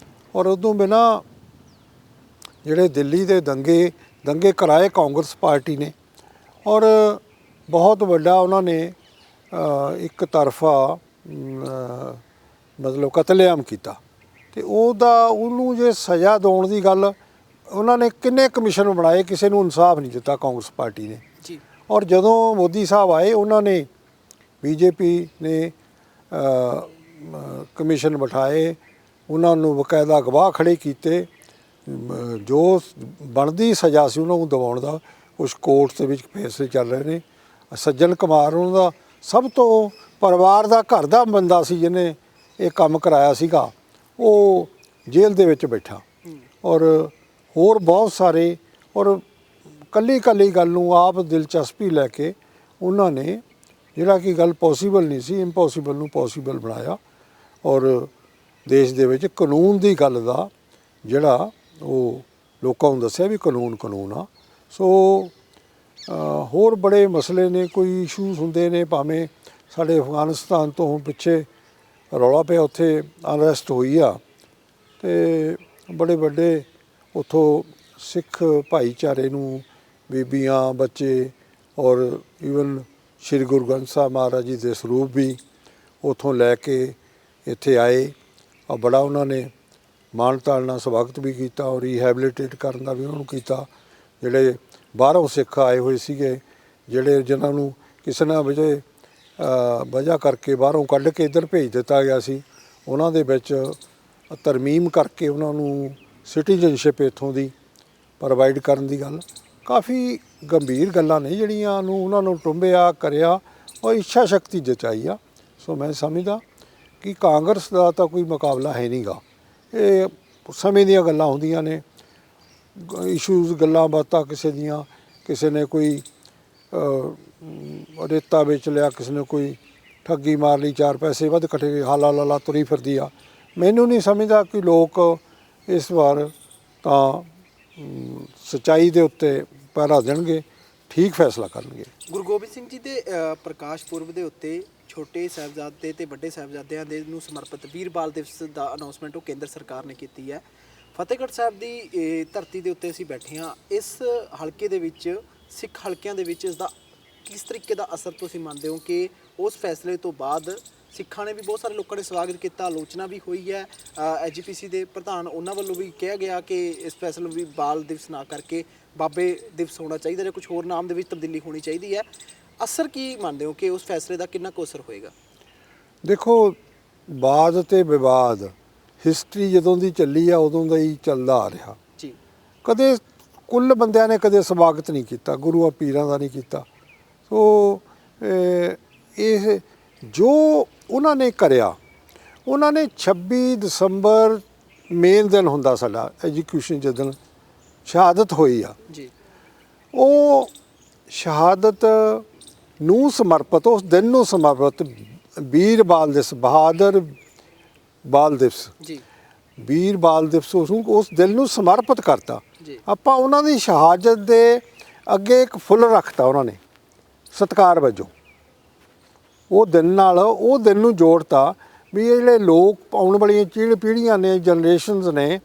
ਔਰ ਉਦੋਂ ਬਿਨਾਂ ਜਿਹੜੇ ਦਿੱਲੀ ਦੇ ਦੰਗੇ ਕਰਾਏ ਕਾਂਗਰਸ ਪਾਰਟੀ ਨੇ ਔਰ ਬਹੁਤ ਵੱਡਾ ਉਹਨਾਂ ਨੇ ਇੱਕ ਤਰਫਾ ਮਤਲਬ ਕਤਲੇਆਮ ਕੀਤਾ ਤੇ ਉਹਨੂੰ ਜੇ ਸਜ਼ਾ ਦਿਵਾਉਣ ਦੀ ਗੱਲ, ਉਹਨਾਂ ਨੇ ਕਿੰਨੇ ਕਮਿਸ਼ਨ ਬਣਾਏ, ਕਿਸੇ ਨੂੰ ਇਨਸਾਫ ਨਹੀਂ ਦਿੱਤਾ ਕਾਂਗਰਸ ਪਾਰਟੀ ਨੇ ਜੀ। ਔਰ ਜਦੋਂ ਮੋਦੀ ਸਾਹਿਬ ਆਏ, ਉਹਨਾਂ ਨੇ ਬੀਜੇਪੀ ਨੇ ਕਮਿਸ਼ਨ ਬਿਠਾਏ, ਉਹਨਾਂ ਨੂੰ ਬਕਾਇਦਾ ਗਵਾਹ ਖੜੇ ਕੀਤੇ, ਜੋ ਬਣਦੀ ਸਜ਼ਾ ਸੀ ਉਹਨਾਂ ਨੂੰ ਦਿਵਾਉਣ ਦਾ ਕੁਛ ਕੋਰਟ ਦੇ ਵਿੱਚ ਫੈਸਲੇ ਚੱਲ ਰਹੇ ਨੇ। ਸੱਜਣ ਕੁਮਾਰ ਉਹਨਾਂ ਦਾ ਸਭ ਤੋਂ ਪਰਿਵਾਰ ਦਾ ਘਰ ਦਾ ਬੰਦਾ ਸੀ ਜਿਹਨੇ ਇਹ ਕੰਮ ਕਰਾਇਆ ਸੀਗਾ, ਉਹ ਜੇਲ੍ਹ ਦੇ ਵਿੱਚ ਬੈਠਾ। ਔਰ ਹੋਰ ਬਹੁਤ ਸਾਰੇ, ਔਰ ਕੱਲੀ ਗੱਲ ਨੂੰ ਆਪ ਦਿਲਚਸਪੀ ਲੈ ਕੇ ਉਹਨਾਂ ਨੇ ਜਿਹੜਾ ਕਿ ਗੱਲ ਪੋਸੀਬਲ ਨਹੀਂ ਸੀ, ਇੰਪੋਸੀਬਲ ਨੂੰ ਪੋਸੀਬਲ ਬਣਾਇਆ। ਔਰ ਦੇਸ਼ ਦੇ ਵਿੱਚ ਕਾਨੂੰਨ ਦੀ ਗੱਲ ਦਾ ਜਿਹੜਾ ਉਹ ਲੋਕਾਂ ਨੂੰ ਦੱਸਿਆ ਵੀ ਕਾਨੂੰਨ ਆ। ਸੋ ਹੋਰ ਬੜੇ ਮਸਲੇ ਨੇ, ਕੋਈ ਇਸ਼ੂਜ਼ ਹੁੰਦੇ ਨੇ, ਭਾਵੇਂ ਸਾਡੇ ਅਫਗਾਨਿਸਤਾਨ ਤੋਂ ਪਿੱਛੇ ਰੌਲਾ ਪਿਆ, ਉੱਥੇ ਅਨਰੈਸਟ ਹੋਈ ਆ ਤੇ ਬੜੇ ਵੱਡੇ ਉੱਥੋਂ ਸਿੱਖ ਭਾਈਚਾਰੇ ਨੂੰ ਬੀਬੀਆਂ, ਬੱਚੇ ਔਰ ਈਵਨ ਸ਼੍ਰੀ ਗੁਰੂ ਗ੍ਰੰਥ ਸਾਹਿਬ ਮਹਾਰਾਜ ਜੀ ਦੇ ਸਰੂਪ ਵੀ ਉੱਥੋਂ ਲੈ ਕੇ ਇੱਥੇ ਆਏ ਔਰ ਬੜਾ ਉਹਨਾਂ ਨੇ ਮਾਣ ਤਾਣ ਨਾਲ ਸਵਾਗਤ ਵੀ ਕੀਤਾ ਔਰ ਰੀਹੈਬਿਲਿਟੇਟ ਕਰਨ ਦਾ ਵੀ ਉਹਨਾਂ ਨੂੰ ਕੀਤਾ। ਜਿਹੜੇ ਬਾਹਰੋਂ ਸਿੱਖ ਆਏ ਹੋਏ ਸੀਗੇ, ਜਿਨ੍ਹਾਂ ਨੂੰ ਕਿਸੇ ਨਾ ਵਜ੍ਹਾ ਕਰਕੇ ਬਾਹਰੋਂ ਕੱਢ ਕੇ ਇੱਧਰ ਭੇਜ ਦਿੱਤਾ ਗਿਆ ਸੀ, ਉਹਨਾਂ ਦੇ ਵਿੱਚ ਤਰਮੀਮ ਕਰਕੇ ਉਹਨਾਂ ਨੂੰ ਸਿਟੀਜ਼ਨਸ਼ਿਪ ਇੱਥੋਂ ਦੀ ਪ੍ਰੋਵਾਈਡ ਕਰਨ ਦੀ ਗੱਲ, ਕਾਫੀ ਗੰਭੀਰ ਗੱਲਾਂ ਨੇ ਜਿਹੜੀਆਂ ਨੂੰ ਉਹਨਾਂ ਨੂੰ ਟੁੰਬਿਆ ਕਰਿਆ ਔਰ ਇੱਛਾ ਸ਼ਕਤੀ ਜਚਾਈ ਆ। ਸੋ ਮੈਂ ਸਮਝਦਾ ਕਿ ਕਾਂਗਰਸ ਦਾ ਤਾਂ ਕੋਈ ਮੁਕਾਬਲਾ ਹੈ ਨਹੀਂ ਗਾ। ਇਹ ਸਮੇਂ ਦੀਆਂ ਗੱਲਾਂ ਹੁੰਦੀਆਂ ਨੇ, ਇਸ਼ੂਜ਼ ਗੱਲਾਂ ਬਾਤਾਂ ਕਿਸੇ ਦੀਆਂ, ਕਿਸੇ ਨੇ ਕੋਈ ਰੇਤਾ ਵੇਚ ਲਿਆ, ਕਿਸੇ ਨੇ ਕੋਈ ਠੱਗੀ ਮਾਰ ਲਈ, 4 ਪੈਸੇ ਵੱਧ ਇਕੱਠੇ, ਹਾਲਾ ਲਾਲਾ ਤੁਰੀ ਫਿਰਦੀ ਆ। ਮੈਨੂੰ ਨਹੀਂ ਸਮਝਦਾ ਕਿ ਲੋਕ ਇਸ ਵਾਰ ਤਾਂ ਸੱਚਾਈ ਦੇ ਉੱਤੇ ਪਹਿਰਾ ਦੇਣਗੇ, ਠੀਕ ਫੈਸਲਾ ਕਰਨਗੇ। ਗੁਰੂ ਗੋਬਿੰਦ ਸਿੰਘ ਜੀ ਦੇ ਪ੍ਰਕਾਸ਼ ਪੁਰਬ ਦੇ ਉੱਤੇ ਛੋਟੇ ਸਾਹਿਬਜ਼ਾਦੇ ਤੇ ਵੱਡੇ ਸਾਹਿਬਜ਼ਾਦਿਆਂ ਦੇ ਨੂੰ ਸਮਰਪਿਤ ਵੀਰ ਬਾਲ ਦਿਵਸ ਦਾ ਅਨਾਉਂਸਮੈਂਟ ਉਹ ਕੇਂਦਰ ਸਰਕਾਰ ਨੇ ਕੀਤੀ ਹੈ। ਫਤਿਹਗੜ੍ਹ ਸਾਹਿਬ ਦੀ ਧਰਤੀ ਦੇ ਉੱਤੇ ਅਸੀਂ ਬੈਠੇ ਹਾਂ। ਇਸ ਹਲਕੇ ਦੇ ਵਿੱਚ, ਸਿੱਖ ਹਲਕਿਆਂ ਦੇ ਵਿੱਚ ਇਸ ਦਾ ਕਿਸ ਤਰੀਕੇ ਦਾ ਅਸਰ ਤੁਸੀਂ ਮੰਨਦੇ ਹੋ ਕਿ ਉਸ ਫੈਸਲੇ ਤੋਂ ਬਾਅਦ ਸਿੱਖਾਂ ਨੇ ਵੀ, ਬਹੁਤ ਸਾਰੇ ਲੋਕਾਂ ਨੇ ਸਵਾਗਤ ਕੀਤਾ, ਆਲੋਚਨਾ ਵੀ ਹੋਈ ਹੈ, ਐਜੀਪੀਸੀ ਦੇ ਪ੍ਰਧਾਨ ਉਹਨਾਂ ਵੱਲੋਂ ਵੀ ਕਿਹਾ ਗਿਆ ਕਿ ਇਸ ਫੈਸਲੇ ਨੂੰ ਵੀ ਬਾਲ ਦਿਵਸ ਨਾ ਕਰਕੇ ਬਾਬੇ ਦਿਵਸ ਹੋਣਾ ਚਾਹੀਦਾ ਜਾਂ ਕੁਝ ਹੋਰ ਨਾਮ ਦੇ ਵਿੱਚ ਤਬਦੀਲੀ ਹੋਣੀ ਚਾਹੀਦੀ ਹੈ। ਅਸਰ ਕੀ ਮੰਨਦੇ ਹੋ ਕਿ ਉਸ ਫੈਸਲੇ ਦਾ ਕਿੰਨਾ ਕੁ ਅਸਰ ਹੋਏਗਾ? ਦੇਖੋ, ਵਾਦ ਤੇ ਵਿਵਾਦ ਹਿਸਟਰੀ ਜਦੋਂ ਦੀ ਚੱਲੀ ਆ ਉਦੋਂ ਦਾ ਹੀ ਚੱਲਦਾ ਆ ਰਿਹਾ ਜੀ। ਕਦੇ ਕੁੱਲ ਬੰਦਿਆਂ ਨੇ ਕਦੇ ਸਵਾਗਤ ਨਹੀਂ ਕੀਤਾ, ਗੁਰੂਆਂ ਪੀਰਾਂ ਦਾ ਨਹੀਂ ਕੀਤਾ। ਸੋ ਇਹ ਜੋ ਉਹਨਾਂ ਨੇ ਕਰਿਆ, ਉਹਨਾਂ ਨੇ 26 ਦਸੰਬਰ ਮੇਨ ਦਿਨ ਹੁੰਦਾ ਸਾਡਾ ਐਜੂਕੇਸ਼ਨ, ਜਦੋਂ ਸ਼ਹਾਦਤ ਹੋਈ ਆ ਜੀ, ਉਹ ਸ਼ਹਾਦਤ ਨੂੰ ਸਮਰਪਿਤ, ਉਸ ਦਿਨ ਨੂੰ ਸਮਰਪਿਤ ਵੀਰ ਬਾਲ ਦਿਵਸ, ਬਹਾਦਰ ਬਾਲ ਦਿਵਸ ਜੀ, ਵੀਰ ਬਾਲ ਦਿਵਸ ਉਸ ਦਿਲ ਨੂੰ ਸਮਰਪਿਤ ਕਰਤਾ। ਜੀ। ਆਪਾਂ ਉਹਨਾਂ ਦੀ ਸ਼ਹਾਦਤ ਦੇ ਅੱਗੇ ਇੱਕ ਫੁੱਲ ਰੱਖਤਾ, ਉਹਨਾਂ ਨੇ ਸਤਿਕਾਰ ਵਜੋਂ ਉਹ ਦਿਨ ਨਾਲ, ਉਹ ਦਿਨ ਨੂੰ ਜੋੜਤਾ ਵੀ ਇਹ ਜਿਹੜੇ ਲੋਕ ਆਉਣ ਵਾਲੀਆਂ ਜਿਹੜੇ ਪੀੜ੍ਹੀਆਂ ਨੇ, ਜਨਰੇਸ਼ਨਸ ਨੇ,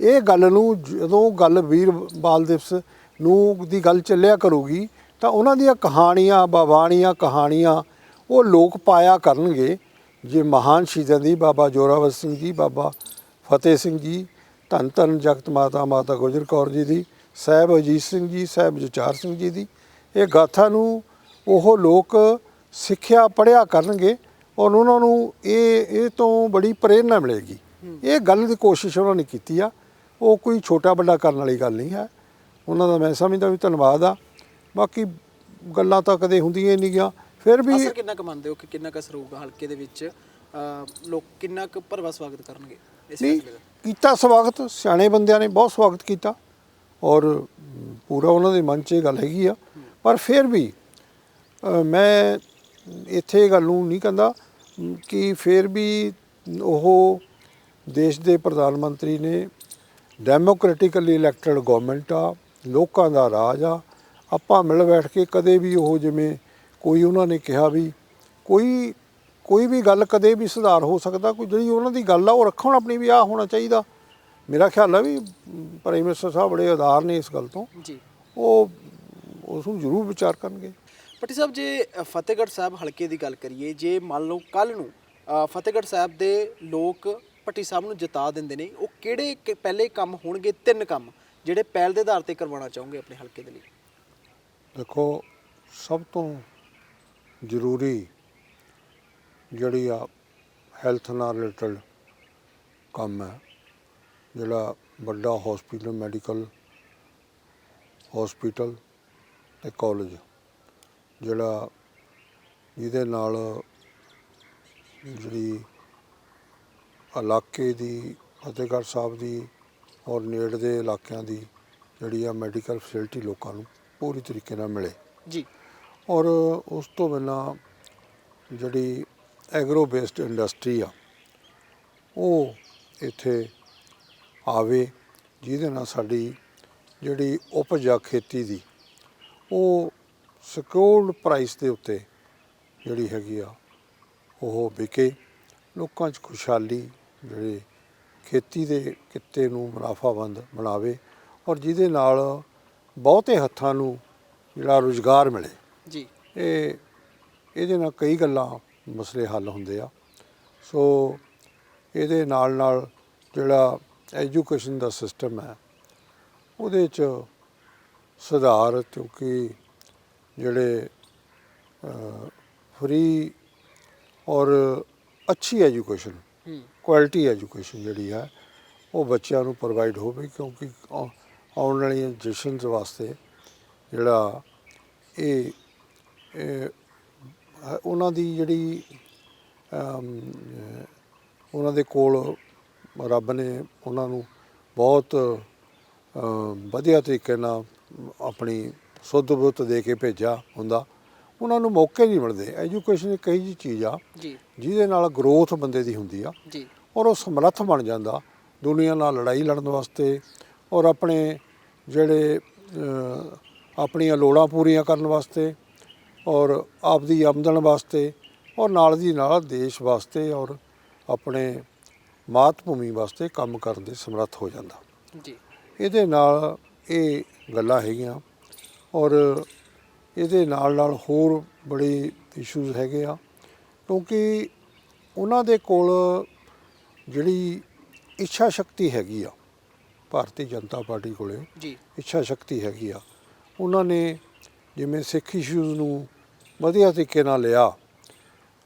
ਇਹ ਗੱਲ ਨੂੰ ਜਦੋਂ ਗੱਲ ਵੀਰ ਬਾਲ ਦਿਵਸ ਨੂੰ ਦੀ ਗੱਲ ਚੱਲਿਆ ਕਰੂਗੀ ਤਾਂ ਉਹਨਾਂ ਦੀਆਂ ਕਹਾਣੀਆਂ, ਬਾਬਾਣੀਆਂ ਕਹਾਣੀਆਂ ਉਹ ਲੋਕ ਪਾਇਆ ਕਰਨਗੇ। ਜੇ ਮਹਾਨ ਸ਼ਹੀਦਾਂ ਦੀ, ਬਾਬਾ ਜ਼ੋਰਾਵਰ ਸਿੰਘ ਜੀ, ਬਾਬਾ ਫਤਿਹ ਸਿੰਘ ਜੀ, ਧੰਨ ਧੰਨ ਜਗਤ ਮਾਤਾ ਮਾਤਾ ਗੁਜਰ ਕੌਰ ਜੀ ਦੀ, ਸਾਹਿਬ ਅਜੀਤ ਸਿੰਘ ਜੀ, ਸਾਹਿਬ ਜੁਝਾਰ ਸਿੰਘ ਜੀ ਦੀ, ਇਹ ਗਾਥਾ ਨੂੰ ਉਹ ਲੋਕ ਸਿੱਖਿਆ ਪੜ੍ਹਿਆ ਕਰਨਗੇ ਔਰ ਉਹਨਾਂ ਨੂੰ ਇਹ ਤੋਂ ਬੜੀ ਪ੍ਰੇਰਨਾ ਮਿਲੇਗੀ। ਇਹ ਗੱਲ ਦੀ ਕੋਸ਼ਿਸ਼ ਉਹਨਾਂ ਨੇ ਕੀਤੀ ਆ, ਉਹ ਕੋਈ ਛੋਟਾ ਵੱਡਾ ਕਰਨ ਵਾਲੀ ਗੱਲ ਨਹੀਂ ਹੈ। ਉਹਨਾਂ ਦਾ ਮੈਂ ਸਮਝਦਾ ਵੀ ਧੰਨਵਾਦ ਆ। ਬਾਕੀ ਗੱਲਾਂ ਤਾਂ ਕਦੇ ਹੁੰਦੀਆਂ ਹੀ ਨਹੀਂ ਗਿਆ। ਫਿਰ ਵੀ ਅਸਰ ਕਿੰਨਾ ਕੁ ਮੰਨਦੇ ਹੋ ਕਿ ਕਿੰਨਾ ਕੁ ਅਸਰ ਹੋਊਗਾ ਹਲਕੇ ਦੇ ਵਿੱਚ? ਲੋਕ ਕਿੰਨਾ ਕੁ ਭਰਵਾਂ ਸਵਾਗਤ ਕਰਨਗੇ ਇਸ ਨਹੀਂ ਫੈਸਲੇ ਦਾ? ਕੀਤਾ ਸਵਾਗਤ, ਸਿਆਣੇ ਬੰਦਿਆਂ ਨੇ ਬਹੁਤ ਸਵਾਗਤ ਕੀਤਾ ਔਰ ਪੂਰਾ ਉਹਨਾਂ ਦੇ ਮਨ 'ਚ ਇਹ ਗੱਲ ਹੈਗੀ ਆ। ਪਰ ਫਿਰ ਵੀ ਮੈਂ ਇੱਥੇ ਗੱਲ ਨੂੰ ਨਹੀਂ ਕਹਿੰਦਾ ਕਿ ਫਿਰ ਵੀ ਉਹ ਦੇਸ਼ ਦੇ ਪ੍ਰਧਾਨ ਮੰਤਰੀ ਨੇ, ਡੈਮੋਕ੍ਰੈਟਿਕਲੀ ਇਲੈਕਟਡ ਗਵਰਨਮੈਂਟ ਆ, ਲੋਕਾਂ ਦਾ ਰਾਜ ਆ। ਆਪਾਂ ਮਿਲ ਬੈਠ ਕੇ ਕਦੇ ਵੀ ਉਹ, ਜਿਵੇਂ ਕੋਈ ਉਹਨਾਂ ਨੇ ਕਿਹਾ ਵੀ ਕੋਈ ਵੀ ਗੱਲ ਕਦੇ ਵੀ ਸੁਧਾਰ ਹੋ ਸਕਦਾ, ਕੋਈ ਜਿਹੜੀ ਉਹਨਾਂ ਦੀ ਗੱਲ ਆ ਉਹ ਰੱਖਣ ਆਪਣੀ ਵੀ ਆਹ ਹੋਣਾ ਚਾਹੀਦਾ। ਮੇਰਾ ਖਿਆਲ ਹੈ ਵੀ ਪ੍ਰਾਈਮ ਮਿਨਿਸਟਰ ਸਾਹਿਬ ਬੜੇ ਉਦਾਰ ਨੇ ਇਸ ਗੱਲ ਤੋਂ, ਜੀ, ਉਹ ਉਸ ਨੂੰ ਜ਼ਰੂਰ ਵਿਚਾਰ ਕਰਨਗੇ। ਭੱਟੀ ਸਾਹਿਬ, ਜੇ ਫਤਿਹਗੜ੍ਹ ਸਾਹਿਬ ਹਲਕੇ ਦੀ ਗੱਲ ਕਰੀਏ, ਜੇ ਮੰਨ ਲਓ ਕੱਲ੍ਹ ਨੂੰ ਫਤਿਹਗੜ੍ਹ ਸਾਹਿਬ ਦੇ ਲੋਕ ਭੱਟੀ ਸਾਹਿਬ ਨੂੰ ਜਿਤਾ ਦਿੰਦੇ ਨੇ, ਉਹ ਕਿਹੜੇ ਪਹਿਲੇ ਕੰਮ ਹੋਣਗੇ, 3 ਕੰਮ ਜਿਹੜੇ ਪਹਿਲ ਦੇ ਆਧਾਰ ਤੇ ਕਰਵਾਉਣਾ ਚਾਹੋਗੇ ਆਪਣੇ ਹਲਕੇ ਦੇ ਲਈ? ਦੇਖੋ, ਸਭ ਤੋਂ ਜ਼ਰੂਰੀ ਜਿਹੜੀ ਆ ਹੈਲਥ ਨਾਲ ਰਿਲੇਟਡ ਕੰਮ ਹੈ, ਜਿਹੜਾ ਵੱਡਾ ਹੌਸਪੀਟਲ, ਮੈਡੀਕਲ ਹੌਸਪੀਟਲ ਅਤੇ ਕਾਲਜ, ਜਿਹੜਾ ਜਿਹਦੇ ਨਾਲ ਜਿਹੜੀ ਇਲਾਕੇ ਦੀ, ਫਤਿਹਗੜ੍ਹ ਸਾਹਿਬ ਦੀ ਔਰ ਨੇੜੇ ਦੇ ਇਲਾਕਿਆਂ ਦੀ ਜਿਹੜੀ ਆ ਮੈਡੀਕਲ ਫੈਸਿਲਿਟੀ ਲੋਕਾਂ ਨੂੰ ਪੂਰੀ ਤਰੀਕੇ ਨਾਲ ਮਿਲੇ ਜੀ। ਔਰ ਉਸ ਤੋਂ ਬਿਨਾਂ ਜਿਹੜੀ ਐਗਰੋ ਬੇਸਡ ਇੰਡਸਟਰੀ ਆ ਉਹ ਇੱਥੇ ਆਵੇ, ਜਿਹਦੇ ਨਾਲ ਸਾਡੀ ਜਿਹੜੀ ਉਪਜ ਆ ਖੇਤੀ ਦੀ ਉਹ ਸਿਕਿਉਰਡ ਪ੍ਰਾਈਸ ਦੇ ਉੱਤੇ ਜਿਹੜੀ ਹੈਗੀ ਆ ਉਹ ਵਿਕੇ, ਲੋਕਾਂ 'ਚ ਖੁਸ਼ਹਾਲੀ, ਜਿਹੜੇ ਖੇਤੀ ਦੇ ਕਿੱਤੇ ਨੂੰ ਮੁਨਾਫਾਬੰਦ ਬਣਾਵੇ ਔਰ ਜਿਹਦੇ ਨਾਲ ਬਹੁਤੇ ਹੱਥਾਂ ਨੂੰ ਜਿਹੜਾ ਰੁਜ਼ਗਾਰ ਮਿਲੇ ਜੀ। ਇਹਦੇ ਨਾਲ ਕਈ ਗੱਲਾਂ, ਮਸਲੇ ਹੱਲ ਹੁੰਦੇ ਆ। ਸੋ ਇਹਦੇ ਨਾਲ ਜਿਹੜਾ ਐਜੂਕੇਸ਼ਨ ਦਾ ਸਿਸਟਮ ਹੈ ਉਹਦੇ 'ਚ ਸੁਧਾਰ, ਕਿਉਂਕਿ ਜਿਹੜੇ ਫਰੀ ਔਰ ਅੱਛੀ ਐਜੂਕੇਸ਼ਨ, ਕੁਆਲਿਟੀ ਐਜੂਕੇਸ਼ਨ ਜਿਹੜੀ ਹੈ ਉਹ ਬੱਚਿਆਂ ਨੂੰ ਪ੍ਰੋਵਾਈਡ ਹੋਵੇ, ਕਿਉਂਕਿ ਆਉਣ ਵਾਲੀਆਂ ਜਨਰੇਸ਼ਨਸ ਵਾਸਤੇ ਜਿਹੜਾ ਇਹ ਉਹਨਾਂ ਦੀ ਜਿਹੜੀ ਉਹਨਾਂ ਦੇ ਕੋਲ ਰੱਬ ਨੇ ਉਹਨਾਂ ਨੂੰ ਬਹੁਤ ਵਧੀਆ ਤਰੀਕੇ ਨਾਲ ਆਪਣੀ ਸੁੱਧ ਬੁੱਧ ਦੇ ਕੇ ਭੇਜਿਆ ਹੁੰਦਾ, ਉਹਨਾਂ ਨੂੰ ਮੌਕੇ ਨਹੀਂ ਮਿਲਦੇ। ਐਜੂਕੇਸ਼ਨ ਇੱਕ ਇਹੋ ਜਿਹੀ ਚੀਜ਼ ਆ ਜੀ ਜਿਹਦੇ ਨਾਲ ਗਰੋਥ ਬੰਦੇ ਦੀ ਹੁੰਦੀ ਆ ਜੀ ਔਰ ਉਹ ਸਮਰੱਥ ਬਣ ਜਾਂਦਾ ਦੁਨੀਆ ਨਾਲ ਲੜਾਈ ਲੜਨ ਵਾਸਤੇ ਔਰ ਆਪਣੇ ਜਿਹੜੇ ਆਪਣੀਆਂ ਲੋੜਾਂ ਪੂਰੀਆਂ ਕਰਨ ਵਾਸਤੇ ਔਰ ਆਪਦੀ ਆਮਦਨ ਵਾਸਤੇ ਔਰ ਨਾਲ ਦੀ ਨਾਲ ਦੇਸ਼ ਵਾਸਤੇ ਔਰ ਆਪਣੇ ਮਾਤ ਭੂਮੀ ਵਾਸਤੇ ਕੰਮ ਕਰਨ ਦੇ ਸਮਰੱਥ ਹੋ ਜਾਂਦਾ। ਜੀ ਇਹਦੇ ਨਾਲ ਇਹ ਗੱਲਾਂ ਹੈਗੀਆਂ ਔਰ ਇਹਦੇ ਨਾਲ ਨਾਲ ਹੋਰ ਬੜੇ ਇਸ਼ੂਜ਼ ਹੈਗੇ ਆ ਕਿਉਂਕਿ ਉਹਨਾਂ ਦੇ ਕੋਲ ਜਿਹੜੀ ਇੱਛਾ ਸ਼ਕਤੀ ਹੈਗੀ ਆ ਭਾਰਤੀ ਜਨਤਾ ਪਾਰਟੀ ਕੋਲੇ ਜੀ ਇੱਛਾ ਸ਼ਕਤੀ ਹੈਗੀ ਆ। ਉਹਨਾਂ ਨੇ ਜਿਵੇਂ ਸਿੱਖ ਇਸ਼ੂਜ਼ ਨੂੰ ਵਧੀਆ ਤਰੀਕੇ ਨਾਲ ਲਿਆ,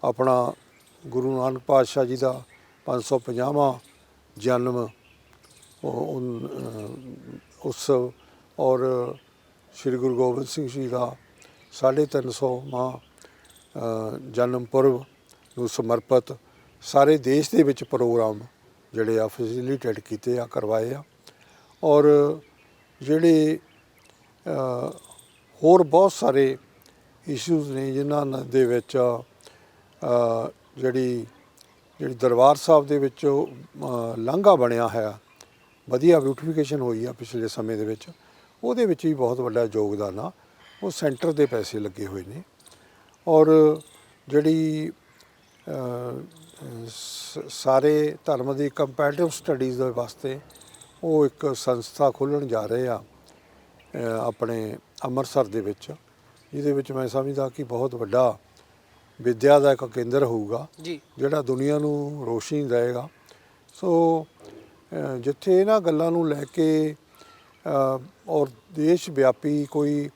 ਆਪਣਾ ਗੁਰੂ ਨਾਨਕ ਪਾਤਸ਼ਾਹ ਜੀ ਦਾ 550ਵਾਂ ਜਨਮ ਉਤਸਵ ਔਰ ਸ਼੍ਰੀ ਗੁਰੂ ਗੋਬਿੰਦ ਸਿੰਘ ਜੀ ਦਾ 350ਵਾਂ ਜਨਮ ਪੁਰਬ ਨੂੰ ਸਮਰਪਿਤ ਸਾਰੇ ਦੇਸ਼ ਦੇ ਵਿੱਚ ਪ੍ਰੋਗਰਾਮ ਜਿਹੜੇ ਆ ਫੈਸਿਲੀਟੇਟ ਕੀਤੇ ਆ, ਕਰਵਾਏ ਆ ਔਰ ਜਿਹੜੇ ਹੋਰ ਬਹੁਤ ਸਾਰੇ ਇਸ਼ੂਜ਼ ਨੇ ਜਿਨ੍ਹਾਂ ਦੇ ਵਿੱਚ ਜਿਹੜੀ ਦਰਬਾਰ ਸਾਹਿਬ ਦੇ ਵਿੱਚ ਲਾਂਘਾ ਬਣਿਆ ਹੈ, ਵਧੀਆ ਬਿਊਟੀਫਿਕੇਸ਼ਨ ਹੋਈ ਆ ਪਿਛਲੇ ਸਮੇਂ ਦੇ ਵਿੱਚ, ਉਹਦੇ ਵਿੱਚ ਵੀ ਬਹੁਤ ਵੱਡਾ ਯੋਗਦਾਨ ਆ। ਉਹ ਸੈਂਟਰ ਦੇ ਪੈਸੇ ਲੱਗੇ ਹੋਏ ਨੇ ਔਰ ਜਿਹੜੀ ਸਾਰੇ ਧਰਮ ਦੀ ਕੰਪੈਰੀਟਿਵ ਸਟੱਡੀਜ਼ ਦੇ ਵਾਸਤੇ ਉਹ ਇੱਕ ਸੰਸਥਾ ਖੋਲ੍ਹਣ ਜਾ ਰਹੇ ਆ ਆਪਣੇ ਅੰਮ੍ਰਿਤਸਰ ਦੇ ਵਿੱਚ, ਜਿਹਦੇ ਵਿੱਚ ਮੈਂ ਸਮਝਦਾ ਕਿ ਬਹੁਤ ਵੱਡਾ ਵਿੱਦਿਆ ਦਾ ਇੱਕ ਕੇਂਦਰ ਹੋਊਗਾ ਜੀ ਜਿਹੜਾ ਦੁਨੀਆ ਨੂੰ ਰੋਸ਼ਨੀ ਦੇਵੇਗਾ। ਸੋ ਜਿੱਥੇ ਇਹਨਾਂ ਗੱਲਾਂ ਨੂੰ ਲੈ ਕੇ ਔਰ ਦੇਸ਼ ਵਿਆਪੀ ਕੋਈ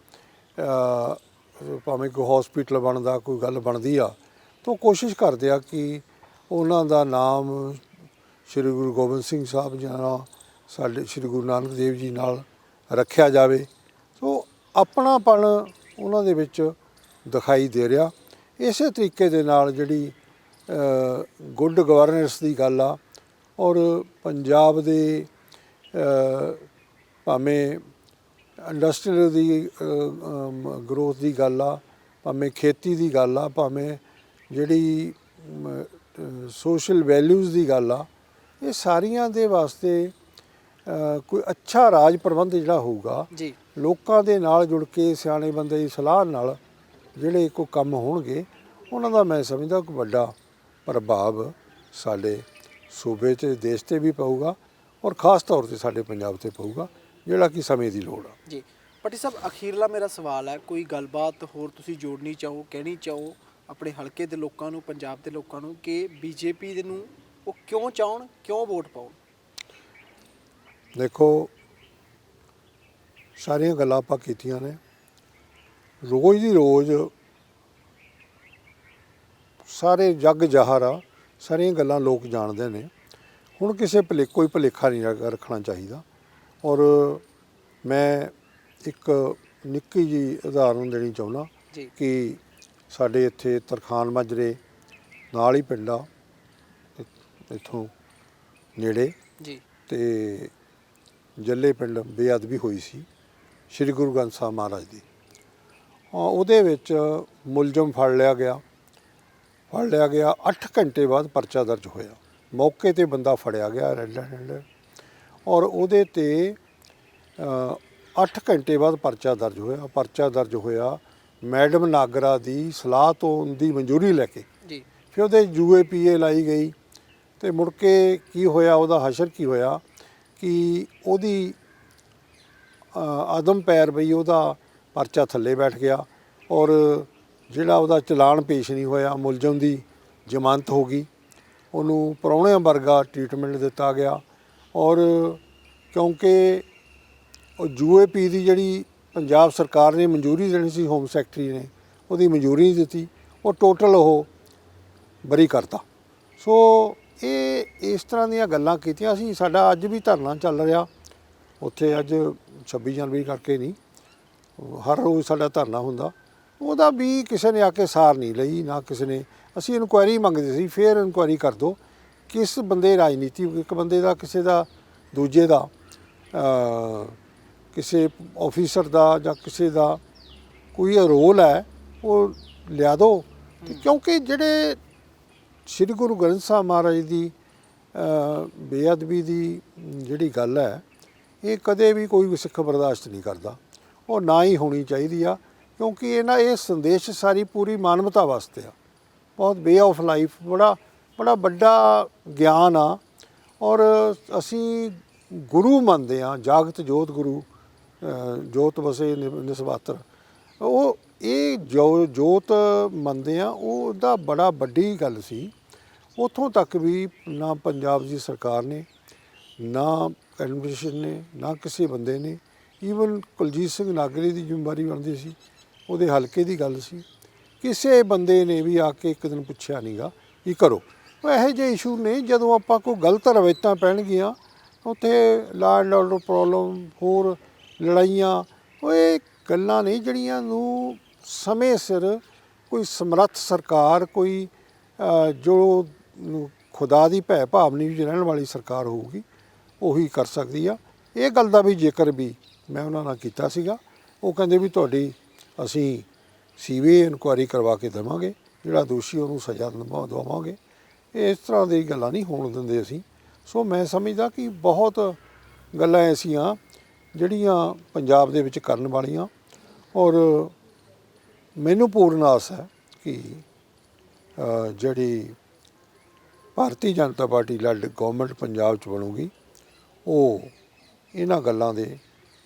ਭਾਵੇਂ ਕੋਈ ਹੌਸਪੀਟਲ ਬਣਦਾ, ਕੋਈ ਗੱਲ ਬਣਦੀ ਆ ਤਾਂ ਕੋਸ਼ਿਸ਼ ਕਰਦੇ ਆ ਕਿ ਉਹਨਾਂ ਦਾ ਨਾਮ ਸ਼੍ਰੀ ਗੁਰੂ ਗੋਬਿੰਦ ਸਿੰਘ ਸਾਹਿਬ ਜੀ ਨਾਲ, ਸਾਡੇ ਸ਼੍ਰੀ ਗੁਰੂ ਨਾਨਕ ਦੇਵ ਜੀ ਨਾਲ ਰੱਖਿਆ ਜਾਵੇ। ਸੋ ਆਪਣਾਪਣ ਉਹਨਾਂ ਦੇ ਵਿੱਚ ਦਿਖਾਈ ਦੇ ਰਿਹਾ। ਇਸੇ ਤਰੀਕੇ ਦੇ ਨਾਲ ਜਿਹੜੀ ਗੁੱਡ ਗਵਰਨੈਂਸ ਦੀ ਗੱਲ ਆ ਔਰ ਪੰਜਾਬ ਦੇ ਭਾਵੇਂ ਇੰਡਸਟਰੀਅਲ ਦੀ ਗਰੋਥ ਦੀ ਗੱਲ ਆ, ਭਾਵੇਂ ਖੇਤੀ ਦੀ ਗੱਲ ਆ, ਭਾਵੇਂ ਜਿਹੜੀ ਸੋਸ਼ਲ ਵੈਲਿਊਜ਼ ਦੀ ਗੱਲ ਆ, ਇਹ ਸਾਰੀਆਂ ਦੇ ਵਾਸਤੇ ਕੋਈ ਅੱਛਾ ਰਾਜ ਪ੍ਰਬੰਧ ਜਿਹੜਾ ਹੋਊਗਾ ਜੀ ਲੋਕਾਂ ਦੇ ਨਾਲ ਜੁੜ ਕੇ ਸਿਆਣੇ ਬੰਦੇ ਦੀ ਸਲਾਹ ਨਾਲ ਜਿਹੜੇ ਕੋਈ ਕੰਮ ਹੋਣਗੇ ਉਹਨਾਂ ਦਾ ਮੈਂ ਸਮਝਦਾ ਕੋਈ ਵੱਡਾ ਪ੍ਰਭਾਵ ਸਾਡੇ ਸੂਬੇ 'ਤੇ ਦੇਸ਼ 'ਤੇ ਵੀ ਪਊਗਾ ਔਰ ਖ਼ਾਸ ਤੌਰ 'ਤੇ ਸਾਡੇ ਪੰਜਾਬ 'ਤੇ ਪਊਗਾ, ਜਿਹੜਾ ਕਿ ਸਮੇਂ ਦੀ ਲੋੜ ਆ। ਜੀ ਪੱਟੀ ਸਾਹਿਬ, ਅਖੀਰਲਾ ਮੇਰਾ ਸਵਾਲ ਹੈ, ਕੋਈ ਗੱਲਬਾਤ ਹੋਰ ਤੁਸੀਂ ਜੋੜਨੀ ਚਾਹੋ, ਕਹਿਣੀ ਚਾਹੋ ਆਪਣੇ ਹਲਕੇ ਦੇ ਲੋਕਾਂ ਨੂੰ, ਪੰਜਾਬ ਦੇ ਲੋਕਾਂ ਨੂੰ ਕਿ ਬੀਜੇਪੀ ਦੇ ਨੂੰ ਉਹ ਕਿਉਂ ਚਾਹਣ, ਕਿਉਂ ਵੋਟ ਪਾਉਣ? ਦੇਖੋ, ਸਾਰੀਆਂ ਗੱਲਾਂ ਆਪਾਂ ਕੀਤੀਆਂ ਨੇ, ਰੋਜ਼ ਦੀ ਰੋਜ਼ ਸਾਰੇ ਜੱਗ ਜ਼ਾਹਰ ਆ, ਸਾਰੀਆਂ ਗੱਲਾਂ ਲੋਕ ਜਾਣਦੇ ਨੇ। ਹੁਣ ਕਿਸੇ ਕੋਈ ਭੁਲੇਖਾ ਨਹੀਂ ਰੱਖਣਾ ਚਾਹੀਦਾ ਔਰ ਮੈਂ ਇੱਕ ਨਿੱਕੀ ਜਿਹੀ ਉਦਾਹਰਨ ਦੇਣੀ ਚਾਹੁੰਦਾ ਕਿ ਸਾਡੇ ਇੱਥੇ ਤਰਖਾਣ ਮਾਜਰੇ ਨਾਲ ਹੀ ਪਿੰਡ ਆ ਇੱਥੋਂ ਨੇੜੇ ਜੀ ਤੇ ਜੱਲੇ ਪਿੰਡ ਬੇਅਦਬੀ ਹੋਈ ਸੀ ਸ਼੍ਰੀ ਗੁਰੂ ਗ੍ਰੰਥ ਸਾਹਿਬ ਮਹਾਰਾਜ ਦੀ। ਉਹਦੇ ਵਿੱਚ ਮੁਲਜ਼ਮ ਫੜ ਲਿਆ ਗਿਆ 8 ਘੰਟੇ ਬਾਅਦ ਪਰਚਾ ਦਰਜ ਹੋਇਆ, ਮੌਕੇ 'ਤੇ ਬੰਦਾ ਫੜਿਆ ਗਿਆ ਰੈੱਡ ਹੈਂਡਡ ਔਰ ਉਹਦੇ 'ਤੇ 8 ਘੰਟੇ ਬਾਅਦ ਪਰਚਾ ਦਰਜ ਹੋਇਆ ਮੈਡਮ ਨਾਗਰਾ ਦੀ ਸਲਾਹ ਤੋਂ ਉਹਦੀ ਮਨਜ਼ੂਰੀ ਲੈ ਕੇ ਜੀ। ਫਿਰ ਉਹਦੇ UAPA ਲਾਈ ਗਈ ਅਤੇ ਮੁੜ ਕੇ ਕੀ ਹੋਇਆ, ਉਹਦਾ ਹਸ਼ਰ ਕੀ ਹੋਇਆ ਕਿ ਉਹਦੀ ਆਦਮ ਪੈਰਵੀ ਉਹਦਾ ਪਰਚਾ ਥੱਲੇ ਬੈਠ ਗਿਆ ਔਰ ਜਿਹੜਾ ਉਹਦਾ ਚਲਾਨ ਪੇਸ਼ ਨਹੀਂ ਹੋਇਆ, ਮੁਲਜ਼ਮ ਦੀ ਜ਼ਮਾਨਤ ਹੋ ਗਈ, ਉਹਨੂੰ ਪ੍ਰਾਹੁਣਿਆਂ ਵਰਗਾ ਟ੍ਰੀਟਮੈਂਟ ਦਿੱਤਾ ਗਿਆ ਔਰ ਕਿਉਂਕਿ ਉਹ UAP ਦੀ ਜਿਹੜੀ ਪੰਜਾਬ ਸਰਕਾਰ ਨੇ ਮਨਜ਼ੂਰੀ ਦੇਣੀ ਸੀ, ਹੋਮ ਸੈਕਟਰੀ ਨੇ ਉਹਦੀ ਮਨਜ਼ੂਰੀ ਨਹੀਂ ਦਿੱਤੀ, ਉਹ ਟੋਟਲ ਉਹ ਬਰੀ ਕਰਤਾ। ਸੋ ਇਹ ਇਸ ਤਰ੍ਹਾਂ ਦੀਆਂ ਗੱਲਾਂ ਕੀਤੀਆਂ ਸੀ। ਸਾਡਾ ਅੱਜ ਵੀ ਧਰਨਾ ਚੱਲ ਰਿਹਾ ਉੱਥੇ, ਅੱਜ 26 ਜਨਵਰੀ ਕਰਕੇ ਨਹੀਂ, ਹਰ ਰੋਜ਼ ਸਾਡਾ ਧਰਨਾ ਹੁੰਦਾ, ਉਹਦਾ ਵੀ ਕਿਸੇ ਨੇ ਆ ਕੇ ਸਾਰ ਨਹੀਂ ਲਈ, ਨਾ ਕਿਸੇ ਨੇ। ਅਸੀਂ ਇਨਕੁਆਇਰੀ ਮੰਗਦੇ ਸੀ, ਫਿਰ ਇਨਕੁਆਇਰੀ ਕਰ ਦਿਓ ਕਿਸ ਬੰਦੇ ਰਾਜਨੀਤੀ, ਇੱਕ ਬੰਦੇ ਦਾ, ਕਿਸੇ ਦਾ, ਦੂਜੇ ਦਾ, ਕਿਸੇ ਆਫਿਸਰ ਦਾ ਜਾਂ ਕਿਸੇ ਦਾ ਕੋਈ ਰੋਲ ਹੈ ਉਹ ਲਿਆ ਦਿਓ। ਤੇ ਕਿਉਂਕਿ ਜਿਹੜੇ ਸ੍ਰੀ ਗੁਰੂ ਗ੍ਰੰਥ ਸਾਹਿਬ ਮਹਾਰਾਜ ਦੀ ਬੇਅਦਬੀ ਦੀ ਜਿਹੜੀ ਗੱਲ ਹੈ, ਇਹ ਕਦੇ ਵੀ ਕੋਈ ਸਿੱਖ ਬਰਦਾਸ਼ਤ ਨਹੀਂ ਕਰਦਾ, ਉਹ ਨਾ ਹੀ ਹੋਣੀ ਚਾਹੀਦੀ ਆ। ਕਿਉਂਕਿ ਇਹ ਸੰਦੇਸ਼ ਸਾਰੀ ਪੂਰੀ ਮਾਨਵਤਾ ਵਾਸਤੇ ਆ, ਬਹੁਤ ਵੇ ਆਫ ਲਾਈਫ, ਬੜਾ ਵੱਡਾ ਗਿਆਨ ਆ। ਔਰ ਅਸੀਂ ਗੁਰੂ ਮੰਨਦੇ ਹਾਂ, ਜਾਗਤ ਜੋਤ ਗੁਰੂ, ਜੋਤ ਵਸੇ ਨਿਸਵਾਤਰ, ਉਹ ਇਹ ਜੋਤ ਮੰਨਦੇ ਆ, ਉਹਦਾ ਬੜਾ ਵੱਡੀ ਗੱਲ ਸੀ। ਉੱਥੋਂ ਤੱਕ ਵੀ ਨਾ ਪੰਜਾਬ ਦੀ ਸਰਕਾਰ ਨੇ, ਨਾ ਐਡਮਿਨਿਸਟ੍ਰੇਸ਼ਨ ਨੇ, ਨਾ ਕਿਸੇ ਬੰਦੇ ਨੇ, ਈਵਨ ਕੁਲਜੀਤ ਸਿੰਘ ਨਾਗਰੇ ਦੀ ਜ਼ਿੰਮੇਵਾਰੀ ਬਣਦੀ ਸੀ, ਉਹਦੇ ਹਲਕੇ ਦੀ ਗੱਲ ਸੀ, ਕਿਸੇ ਬੰਦੇ ਨੇ ਵੀ ਆ ਕੇ ਇੱਕ ਦਿਨ ਪੁੱਛਿਆ ਨਹੀਂਗਾ ਕੀ ਕਰੋ। ਉਹ ਇਹੋ ਜਿਹੇ ਇਸ਼ੂ ਨੇ, ਜਦੋਂ ਆਪਾਂ ਕੋਈ ਗਲਤ ਰਵਾਇਤਾਂ ਪੈਣਗੀਆਂ ਉੱਥੇ ਲਾ ਐਂਡ ਆਰਡਰ ਪ੍ਰੋਬਲਮ, ਹੋਰ ਲੜਾਈਆਂ, ਉਹ ਇਹ ਗੱਲਾਂ ਨੇ ਜਿਹੜੀਆਂ ਨੂੰ ਸਮੇਂ ਸਿਰ ਕੋਈ ਸਮਰੱਥ ਸਰਕਾਰ, ਕੋਈ ਜੋ ਖੁਦਾ ਦੀ ਭੈ ਭਾਵਨੀ ਵਿੱਚ ਰਹਿਣ ਵਾਲੀ ਸਰਕਾਰ ਹੋਊਗੀ, ਉਹੀ ਕਰ ਸਕਦੀ ਆ। ਇਹ ਗੱਲ ਦਾ ਵੀ ਜ਼ਿਕਰ ਵੀ ਮੈਂ ਉਹਨਾਂ ਨਾਲ ਕੀਤਾ ਸੀਗਾ। ਉਹ ਕਹਿੰਦੇ ਵੀ ਤੁਹਾਡੀ ਅਸੀਂ ਸੀਬੀਆਈ ਇਨਕੁਆਇਰੀ ਕਰਵਾ ਕੇ ਦੇਵਾਂਗੇ, ਜਿਹੜਾ ਦੋਸ਼ੀ ਉਹਨੂੰ ਸਜ਼ਾ ਦਵਾਵਾਂਗੇ। ਇਸ ਤਰ੍ਹਾਂ ਦੀ ਗੱਲਾਂ ਨਹੀਂ ਹੋਣ ਦਿੰਦੇ ਅਸੀਂ। ਸੋ ਮੈਂ ਸਮਝਦਾ ਕਿ ਬਹੁਤ ਗੱਲਾਂ ਐਸੀਆਂ ਜਿਹੜੀਆਂ ਪੰਜਾਬ ਦੇ ਵਿੱਚ ਕਰਨ ਵਾਲੀਆਂ, ਔਰ ਮੈਨੂੰ ਪੂਰਨ ਆਸ ਹੈ ਕਿ ਜਿਹੜੀ Bharatiya Janata party lead government Punjab 'ਚ ਬਣੂਗੀ, ਉਹ ਇਹਨਾਂ ਗੱਲਾਂ ਦੇ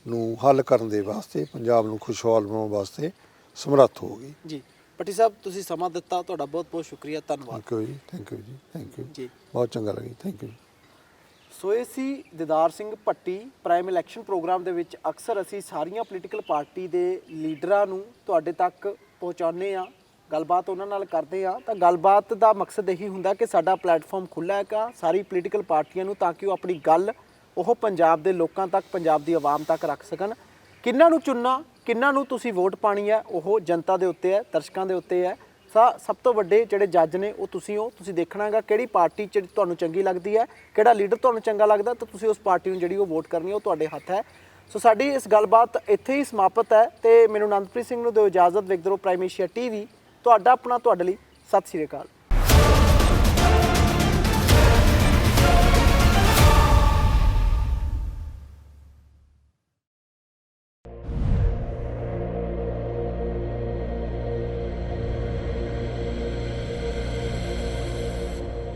ਨੂੰ ਹੱਲ ਕਰਨ ਦੇ ਵਾਸਤੇ, ਪੰਜਾਬ ਨੂੰ ਖੁਸ਼ਹਾਲ ਬਣਾਉਣ ਵਾਸਤੇ ਸਮਰੱਥ ਹੋਊਗੀ। ਜੀ ਭੱਟੀ ਸਾਹਿਬ, ਤੁਸੀਂ ਸਮਾਂ ਦਿੱਤਾ, ਤੁਹਾਡਾ ਬਹੁਤ ਬਹੁਤ ਸ਼ੁਕਰੀਆ, ਧੰਨਵਾਦ। ਥੈਂਕ ਯੂ ਜੀ, ਥੈਂਕ ਯੂ ਜੀ, ਥੈਂਕ ਯੂ ਜੀ, ਬਹੁਤ ਚੰਗਾ ਲੱਗੀ, ਥੈਂਕ ਯੂ। ਸੋ ਇਹ ਸੀ Didar Singh Bhatti. Prime election program ਦੇ ਵਿੱਚ ਅਕਸਰ ਅਸੀਂ ਸਾਰੀਆਂ ਪੋਲੀਟੀਕਲ ਪਾਰਟੀ ਦੇ ਲੀਡਰਾਂ ਨੂੰ ਤੁਹਾਡੇ ਤੱਕ ਪਹੁੰਚਾਉਂਦੇ ਹਾਂ, ਗੱਲਬਾਤ ਉਹਨਾਂ ਨਾਲ ਕਰਦੇ ਹਾਂ। ਤਾਂ ਗੱਲਬਾਤ ਦਾ ਮਕਸਦ ਇਹੀ ਹੁੰਦਾ ਕਿ ਸਾਡਾ ਪਲੇਟਫਾਰਮ ਖੁੱਲ੍ਹਾ ਹੈਗਾ ਸਾਰੀ ਪੋਲੀਟੀਕਲ ਪਾਰਟੀਆਂ ਨੂੰ, ਤਾਂ ਕਿ ਉਹ ਆਪਣੀ ਗੱਲ ਉਹ ਪੰਜਾਬ ਦੇ ਲੋਕਾਂ ਤੱਕ, ਪੰਜਾਬ ਦੀ ਆਵਾਮ ਤੱਕ ਰੱਖ ਸਕਣ। ਕਿਹਨਾਂ ਨੂੰ ਚੁਣਨਾ, ਕਿਹਨਾਂ ਨੂੰ ਤੁਸੀਂ ਵੋਟ ਪਾਣੀ ਹੈ, ਉਹ ਜਨਤਾ ਦੇ ਉੱਤੇ ਹੈ, ਦਰਸ਼ਕਾਂ ਦੇ ਉੱਤੇ ਹੈ। ਸਭ ਤੋਂ ਵੱਡੇ ਜਿਹੜੇ ਜੱਜ ਨੇ ਉਹ ਤੁਸੀਂ ਹੋ। ਤੁਸੀਂ ਦੇਖਣਾ ਹੈਗਾ ਕਿਹੜੀ ਪਾਰਟੀ 'ਚ ਤੁਹਾਨੂੰ ਚੰਗੀ ਲੱਗਦੀ ਹੈ, ਕਿਹੜਾ ਲੀਡਰ ਤੁਹਾਨੂੰ ਚੰਗਾ ਲੱਗਦਾ, ਤਾਂ ਤੁਸੀਂ ਉਸ ਪਾਰਟੀ ਨੂੰ ਜਿਹੜੀ ਉਹ ਵੋਟ ਕਰਨੀ ਹੈ, ਉਹ ਤੁਹਾਡੇ ਹੱਥ ਹੈ। ਸੋ ਸਾਡੀ ਇਸ ਗੱਲਬਾਤ ਇੱਥੇ ਹੀ ਸਮਾਪਤ ਹੈ, ਤੇ ਮੈਨੂੰ ਆਨੰਦਪ੍ਰੀਤ ਸਿੰਘ ਨੂੰ ਦਿਓ ਇਜਾਜ਼ਤ। ਵੇਖਦੇ ਰਹੋ ਪ੍ਰਾਈਮ ਏਸ਼ੀਆ TV, ਤੁਹਾਡਾ ਆਪਣਾ, ਤੁਹਾਡੇ ਲਈ। ਸਤਿ ਸ਼੍ਰੀ ਅਕਾਲ।